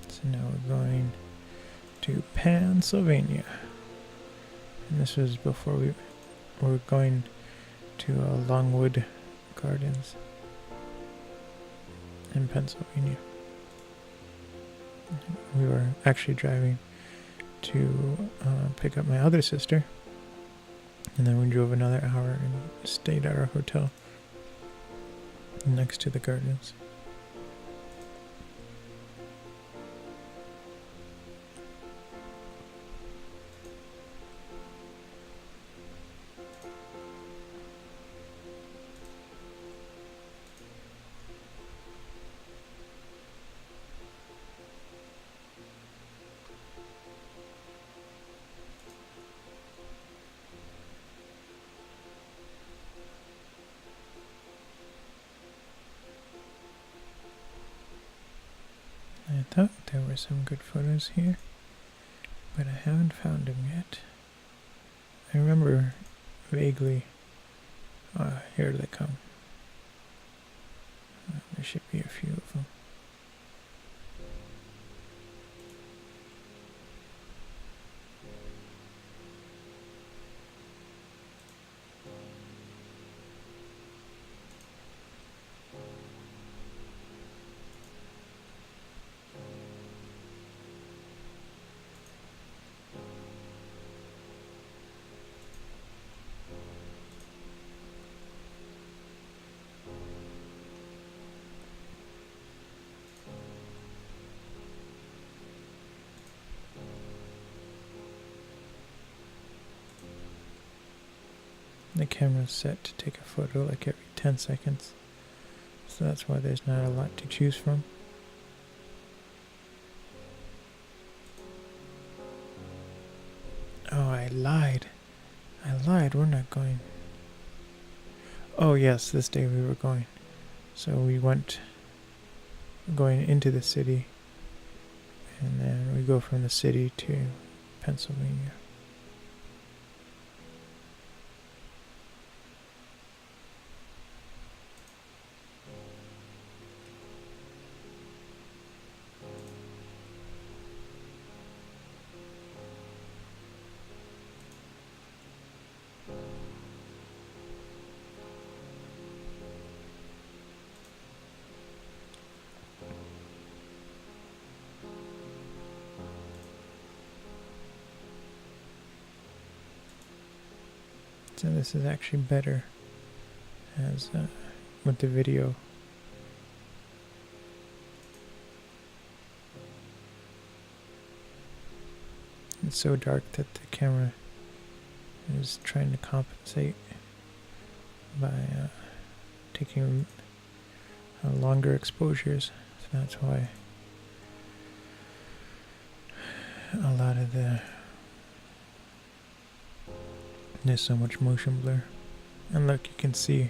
So now we're going to Pennsylvania. And this was before we were going to Longwood Gardens in Pennsylvania. We were actually driving to pick up my other sister, and then we drove another hour and stayed at our hotel next to the gardens. I thought there were some good photos here, but I haven't found them yet. I remember vaguely. Here they come. There should be a few of them. The camera's set to take a photo like every 10 seconds, so that's why there's not a lot to choose from. Oh, I lied. We're not going. Oh yes, this day we were going. So we went going into the city, and then we go from the city to Pennsylvania. So this is actually better as with the video. It's so dark that the camera is trying to compensate by taking longer exposures. So that's why a lot of there's so much motion blur. And look, you can see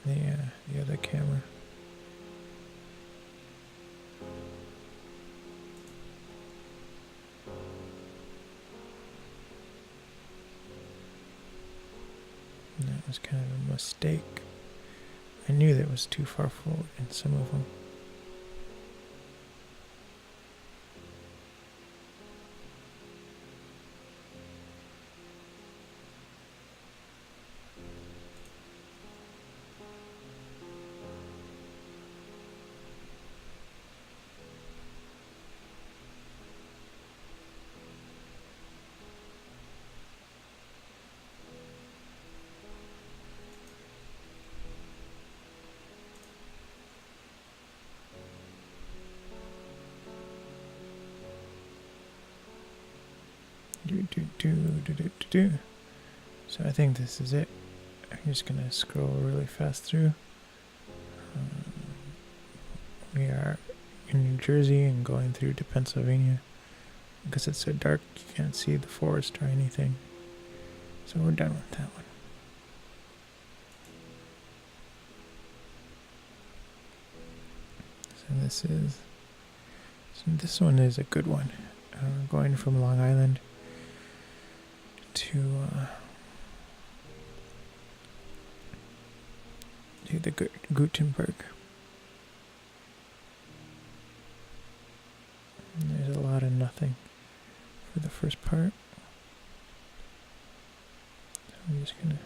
the other camera. And that was kind of a mistake. I knew that was too far forward in some of them. So I think this is it. I'm just gonna scroll really fast through. We are in New Jersey and going through to Pennsylvania. Because it's so dark, you can't see the forest or anything. So we're done with that one. So this one is a good one. Going from Long Island to the Gutenberg. And there's a lot of nothing for the first part. So I'm just gonna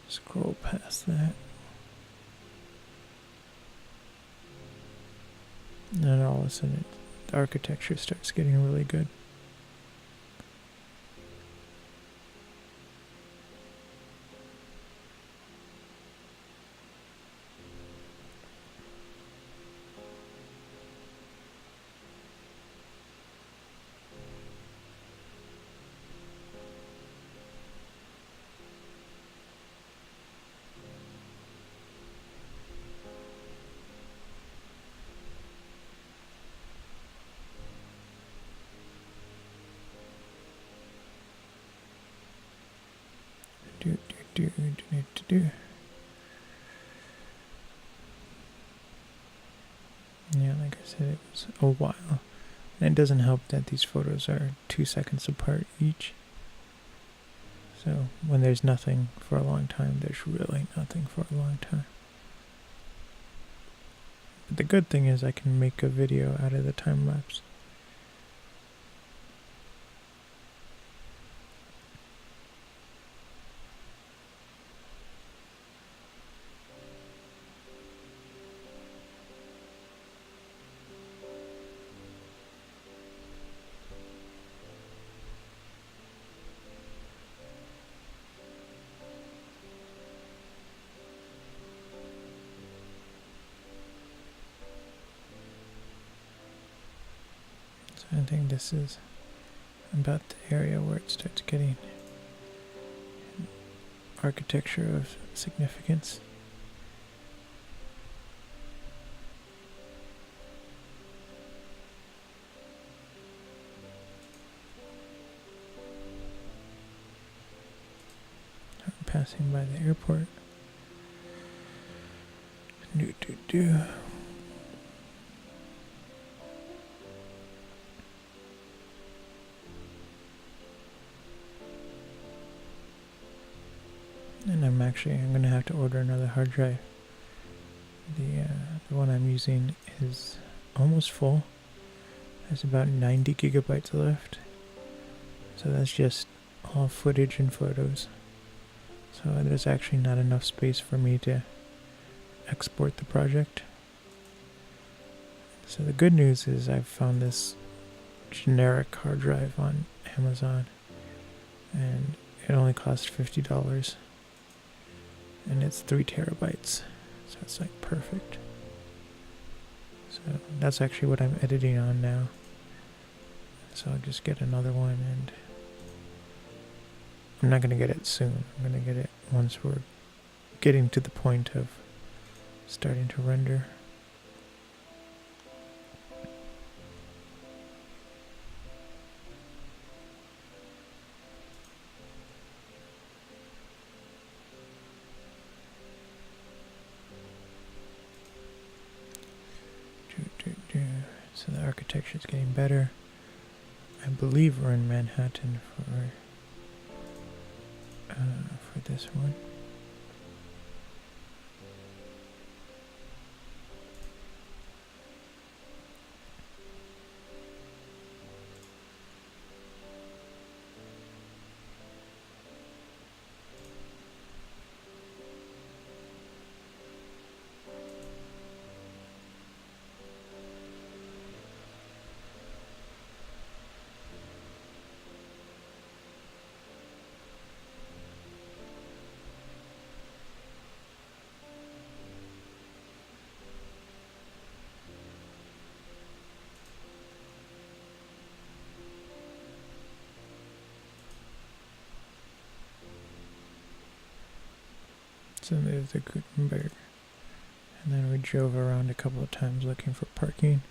scroll past that. And then all of a sudden the architecture starts getting really good. Yeah, like I said, it was a while. And it doesn't help that these photos are 2 seconds apart each. So when there's nothing for a long time, there's really nothing for a long time. But the good thing is I can make a video out of the time lapse. I think this is about the area where it starts getting architecture of significance. I'm passing by the airport. And I'm gonna have to order another hard drive. The one I'm using is almost full. There's about 90 gigabytes left. So that's just all footage and photos. So there's actually not enough space for me to export the project. So the good news is I've found this generic hard drive on Amazon, and it only costs $50. And it's 3 terabytes, so it's like perfect. So that's actually what I'm editing on now. So I'll just get another one, and I'm not gonna get it soon. I'm gonna get it once we're getting to the point of starting to render. So the architecture is getting better. I believe we're in Manhattan for this one. So there's the Gutenberg. And then we drove around a couple of times looking for parking.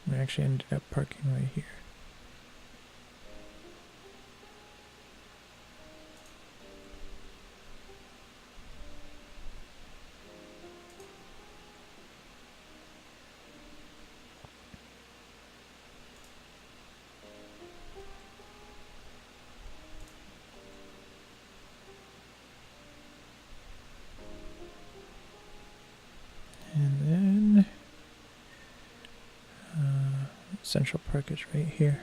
We actually ended up parking right here. And then Central Park is right here.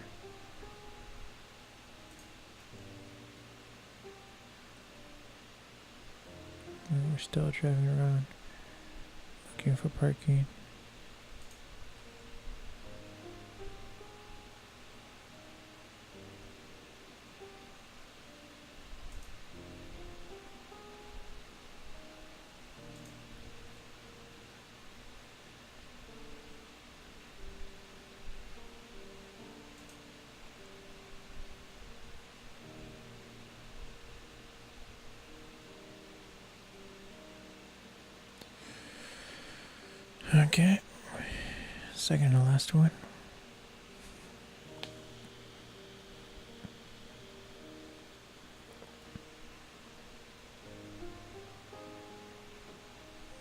And we're still driving around looking for parking. Okay, second to last one.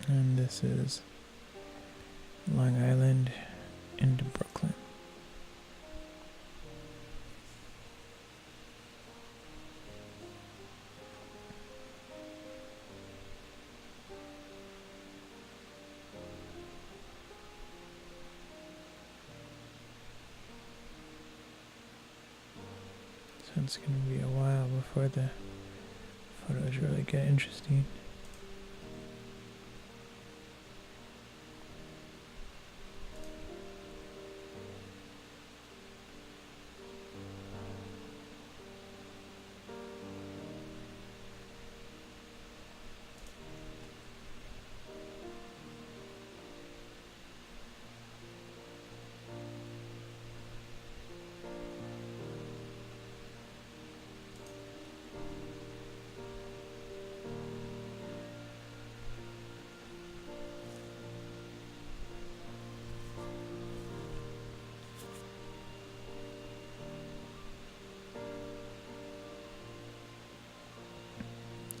And this is Long Island into Brooklyn. So it's going to be a while before the photos really get interesting.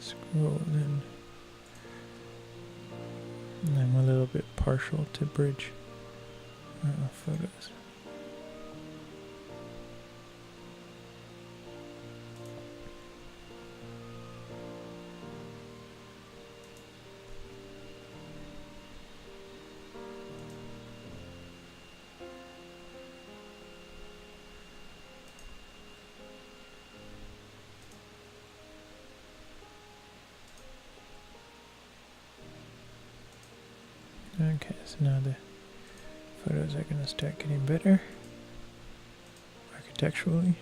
Scrolling. And I'm a little bit partial to bridge photos. Okay, so now the photos are going to start getting better architecturally.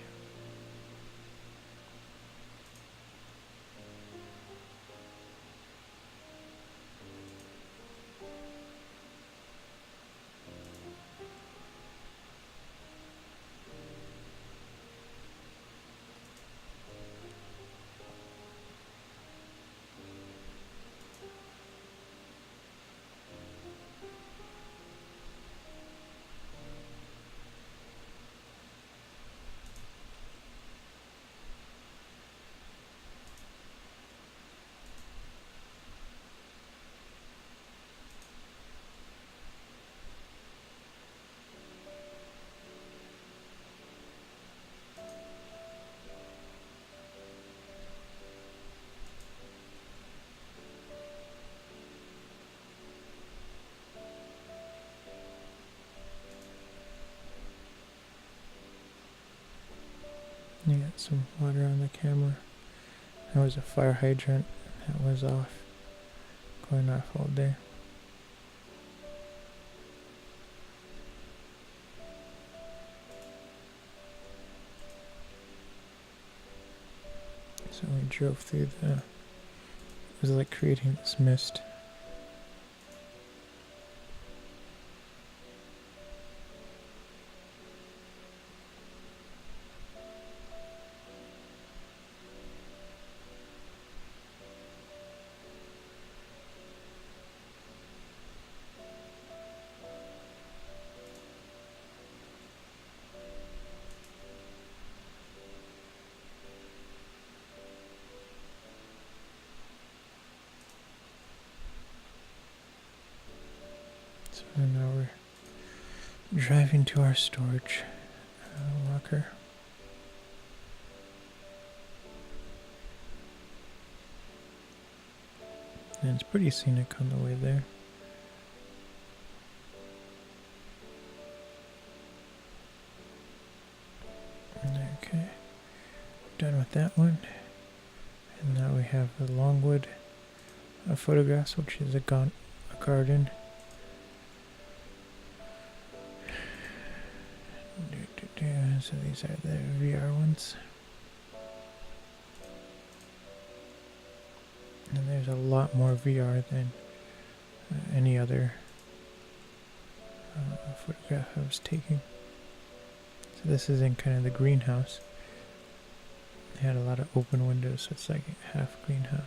You got some water on the camera. That was a fire hydrant that was off, going off all day. So we drove through it was like creating this mist. driving to our storage locker. And it's pretty scenic on the way there. Okay, done with that one. And now we have the Longwood photographs, which is a garden. So these are the VR ones. And there's a lot more VR than any other photograph I was taking. So this is in kind of the greenhouse. They had a lot of open windows, so it's like a half greenhouse.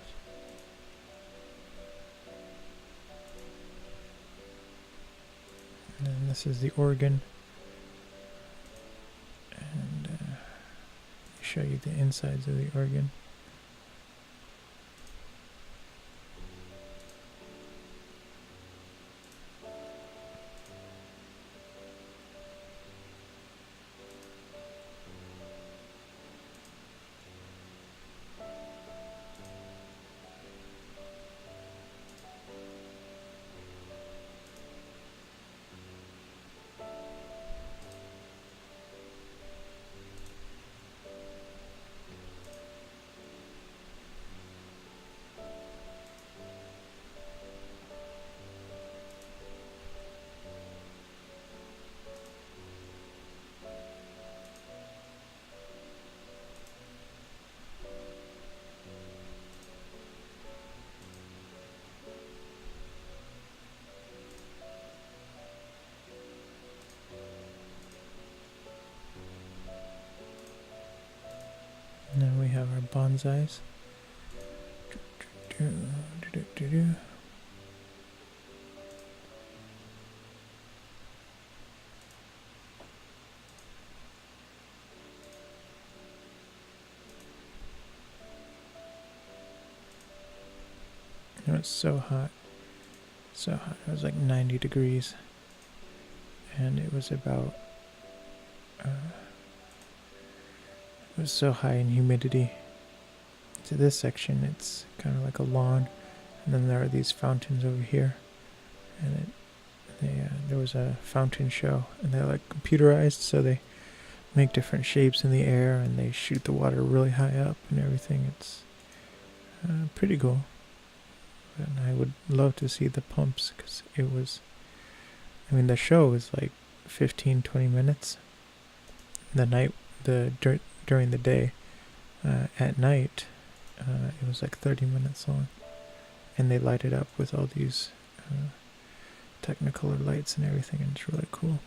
And then this is the organ. And show you the insides of the organ. Now we have our bonsais. It was so hot. So hot. It was like 90 degrees. And it was about it was so high in humidity. To this section, it's kind of like a lawn, and then there are these fountains over here. And there was a fountain show, and they're like computerized, so they make different shapes in the air, and they shoot the water really high up and everything. It's pretty cool. And I would love to see the pumps, because it was, I mean, the show was like 15-20 minutes. During the day, at night, it was like 30 minutes long, and they light it up with all these Technicolor lights and everything, and it's really cool.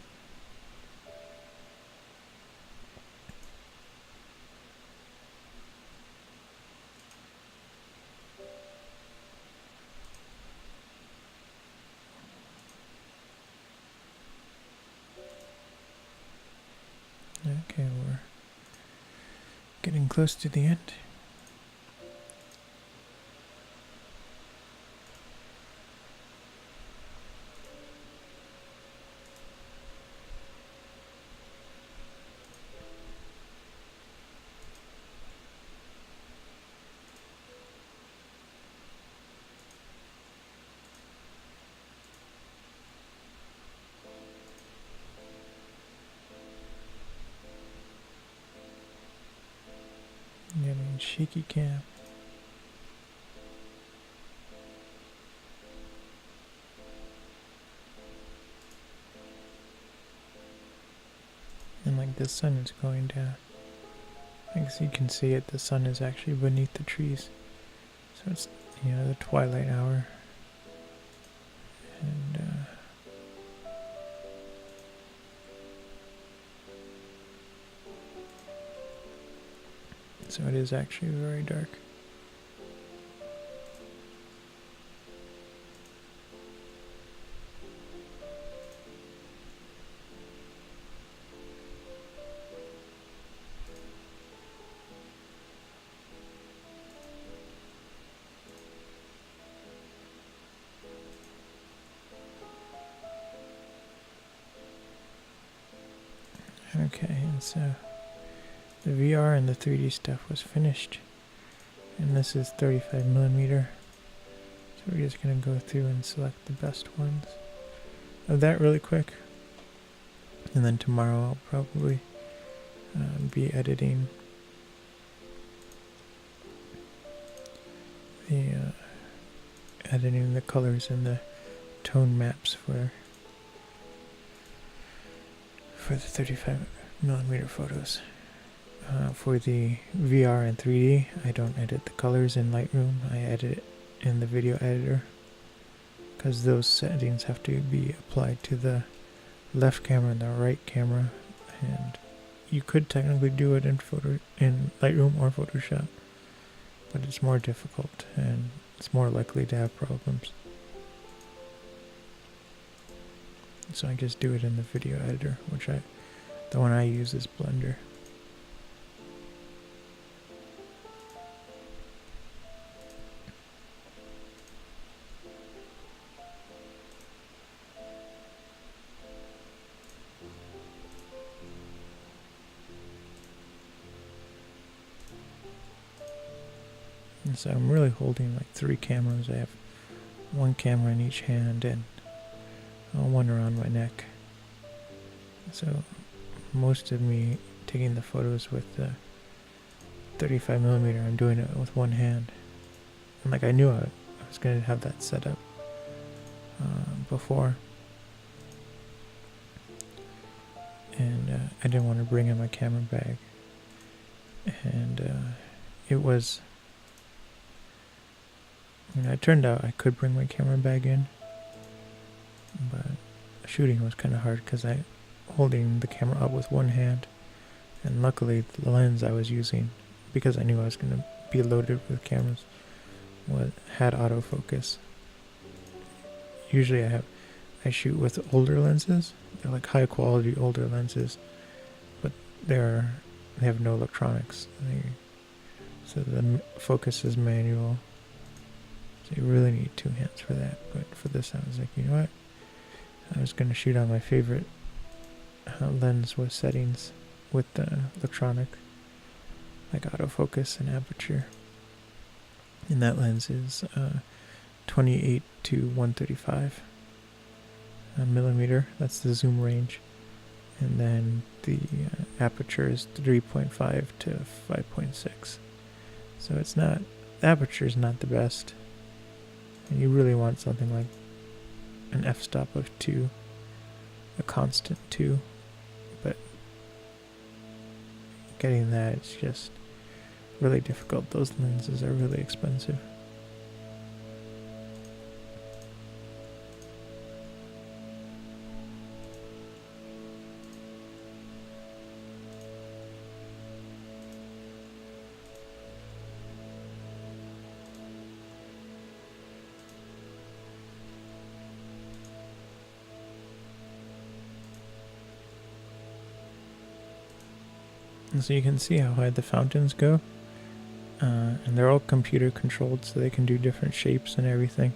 Okay, we're getting close to the end. Getting shaky cam. And like the sun is going down. I guess you can see it, the sun is actually beneath the trees. So it's, the twilight hour. And so it is actually very dark. Okay, and so the VR and the 3D stuff was finished. And this is 35mm. So we're just going to go through and select the best ones of that really quick. And then tomorrow I'll probably be editing the colors and the tone maps for the 35mm photos. For the VR and 3D, I don't edit the colors in Lightroom. I edit it in the video editor, because those settings have to be applied to the left camera and the right camera, and you could technically do it in Lightroom or Photoshop, but it's more difficult and it's more likely to have problems. So I just do it in the video editor, the one I use is Blender. And so I'm really holding like 3 cameras. I have 1 camera in each hand and one around my neck. So most of me taking the photos with the 35mm, I'm doing it with 1 hand. And like I knew I was going to have that set up before. And I didn't want to bring in my camera bag. And it turned out I could bring my camera bag in, but shooting was kind of hard because I holding the camera up with 1 hand, and luckily the lens I was using, because I knew I was going to be loaded with cameras, had autofocus. Usually I shoot with older lenses. They're like high quality older lenses, but they have no electronics. So the focus is manual. So you really need 2 hands for that. But for this, I was like, you know what? I was going to shoot on my favorite lens with settings with the electronic, like autofocus and aperture. And that lens is 28 to 135 millimeter. That's the zoom range. And then the aperture is 3.5 to 5.6. So the aperture is not the best. And you really want something like an f-stop of 2, a constant 2, but getting that is just really difficult. Those lenses are really expensive. And so you can see how high the fountains go, and they're all computer controlled, so they can do different shapes and everything.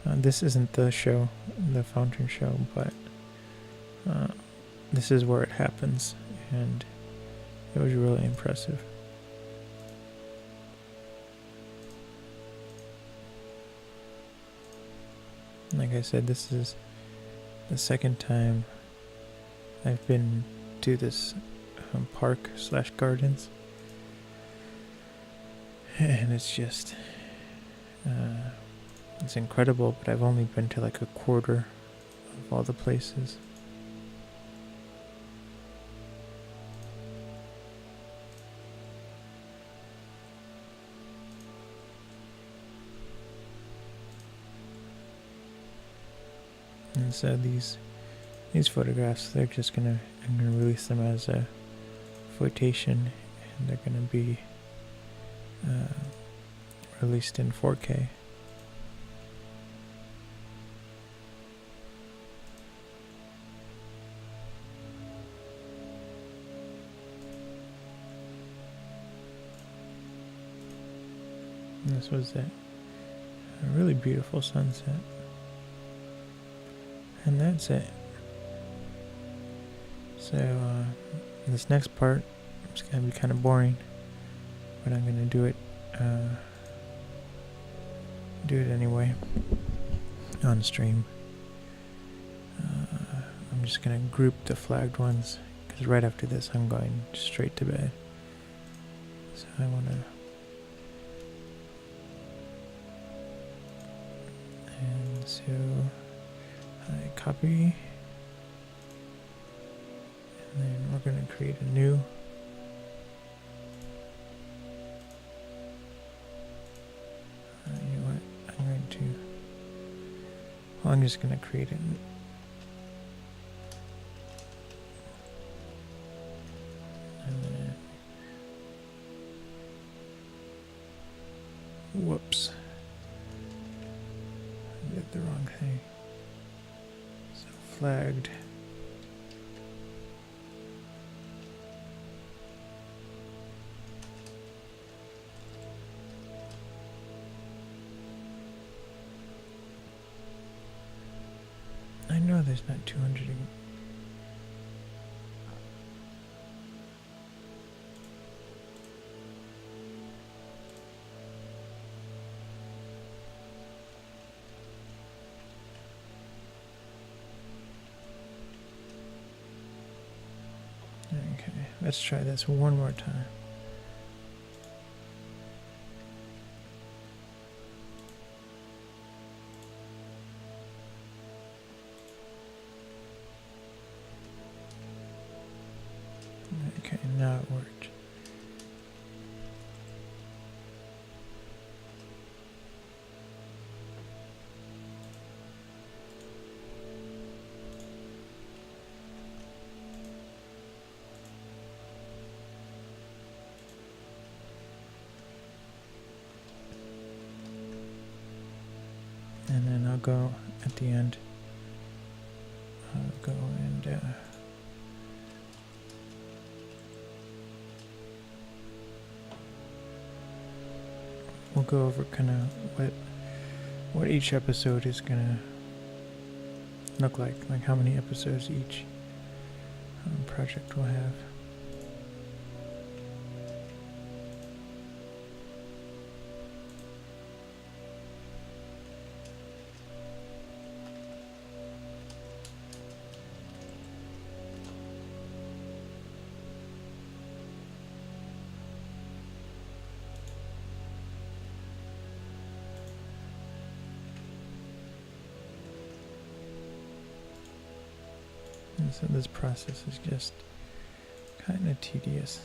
This isn't the fountain show, but this is where it happens, and it was really impressive. Like I said, this is the second time I've been to this park / gardens, and it's just it's incredible, but I've only been to like a quarter of all the places. And so these photographs, I'm gonna release them as a flotation, and they're gonna be released in 4K. And this was a really beautiful sunset. And that's it. So This next part is gonna be kind of boring, but I'm gonna do it anyway on stream. I'm just gonna group the flagged ones because right after this I'm going straight to bed. So I wanna, and so I copy, and then we're gonna create a new. You know what? I'm going to. Well, I'm just gonna create it. Whoops. I did the wrong thing. So flagged. I know there's not 200. Okay, let's try this one more time. Okay, now it worked. And then I'll go at the end. I'll go and we'll go over kind of what each episode is gonna look like how many episodes each project will have. And so this process is just kind of tedious.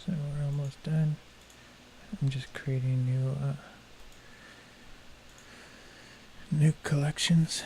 So we're almost done. I'm just creating new collections.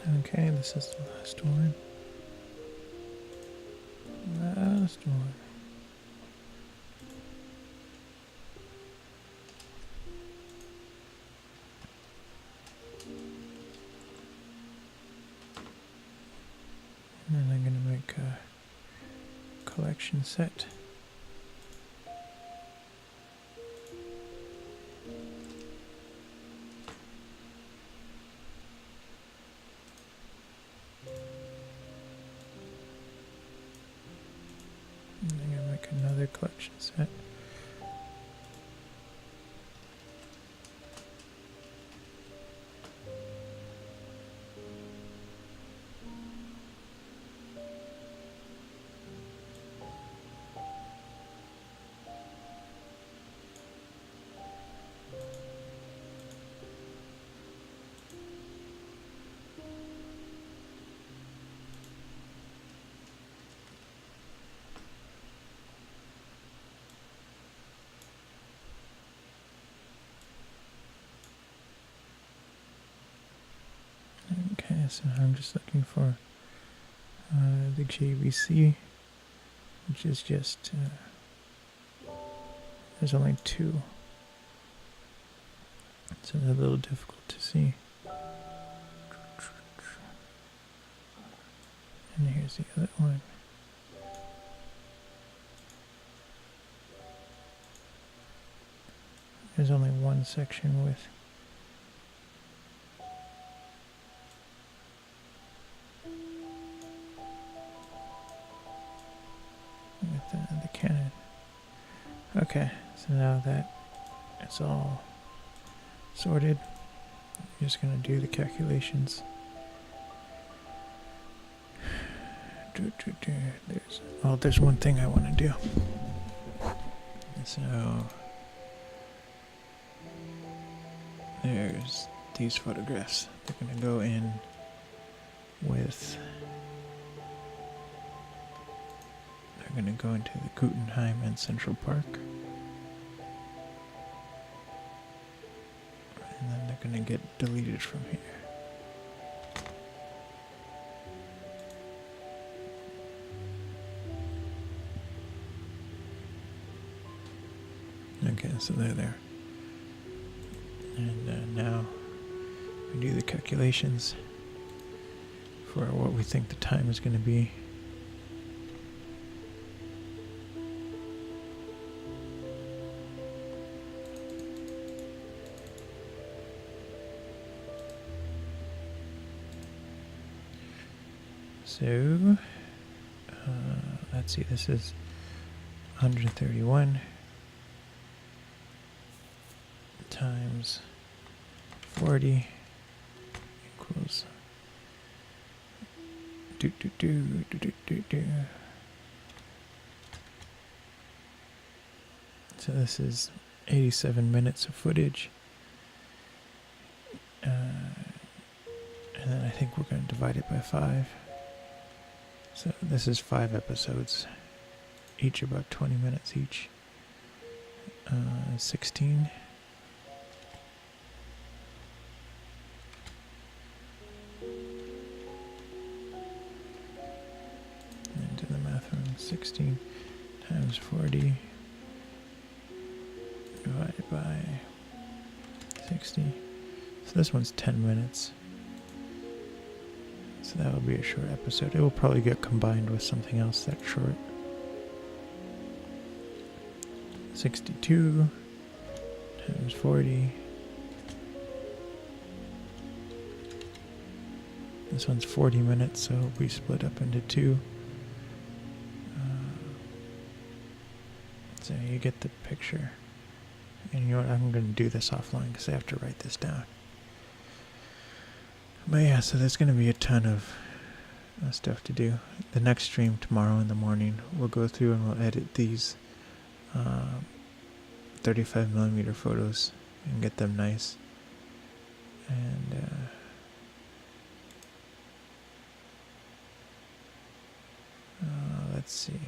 Okay, this is the last one. Last one. And then I'm gonna make a collection set. And I'm gonna make another collection set. Okay, so now I'm just looking for the JVC, which is just, there's only 2, so it's a little difficult to see. And here's the other one. There's only one section with the cannon. Okay, so now that it's all sorted, I'm just gonna do the calculations. There's one thing I want to do. So there's these photographs. They're gonna go in with. They're gonna go into the Guggenheim and Central Park, and then they're gonna get deleted from here. Okay, so they're there. And now we do the calculations for what we think the time is going to be. So, let's see, this is 131 times 40 equals So this is 87 minutes of footage. And then I think we're going to divide it by 5. So this is 5 episodes, each about 20 minutes each. 16. And do the math on 16 times 40 divided by 60. So this one's 10 minutes. So that will be a short episode. It will probably get combined with something else that's short. 62 times 40. This one's 40 minutes, so it'll be split up into 2. So you get the picture. And you know what, I'm going to do this offline because I have to write this down. But yeah, so there's going to be a ton of stuff to do. The next stream tomorrow in the morning, we'll go through and we'll edit these 35mm photos and get them nice. And let's see.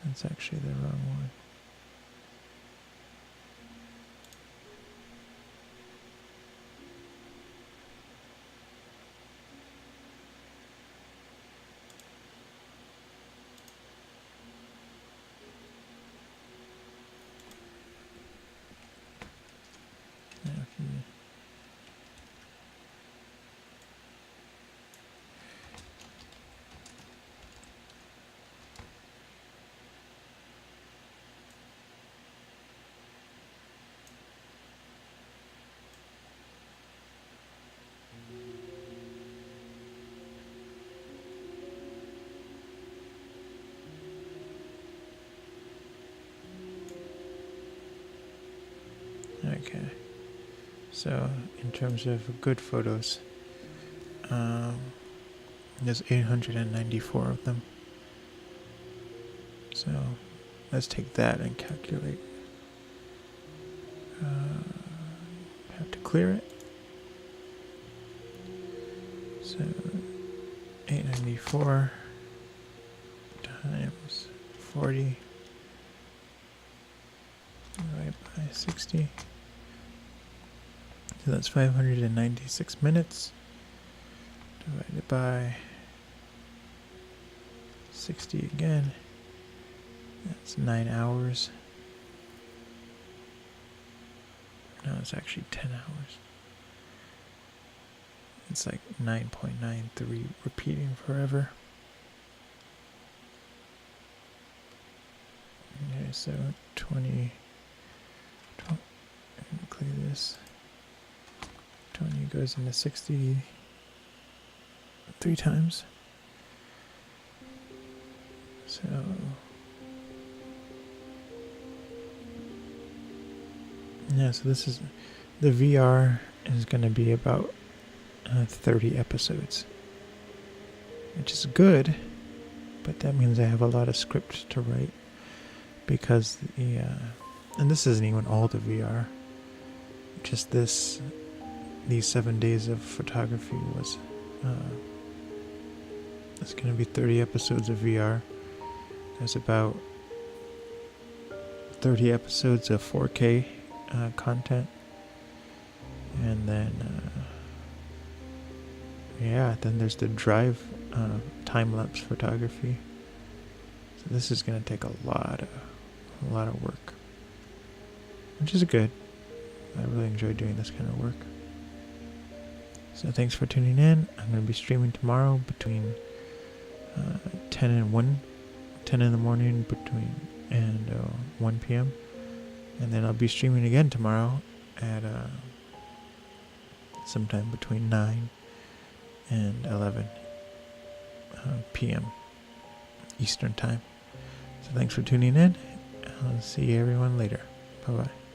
That's actually the wrong one. Okay. So, in terms of good photos, there's 894 of them. So, let's take that and calculate. Have to clear it. So, 894 times 40 divided by 60. So that's 596 minutes divided by 60 again. That's 9 hours. No, it's actually 10 hours. It's like 9.93 repeating forever. Okay, so 20 clear this. 20 goes into 60 3 times. So yeah, so this is the VR is going to be about 30 episodes, which is good, but that means I have a lot of scripts to write because and this isn't even all the VR. Just these 7 days of photography was it's going to be 30 episodes of VR. There's about 30 episodes of 4K content, and then then there's the drive time-lapse photography. So this is going to take a lot of work, which is good. I really enjoy doing this kind of work. So thanks for tuning in. I'm going to be streaming tomorrow between 10 and 1, 10 in the morning and 1 p.m. And then I'll be streaming again tomorrow at sometime between 9 and 11 p.m. Eastern Time. So thanks for tuning in. I'll see everyone later. Bye-bye.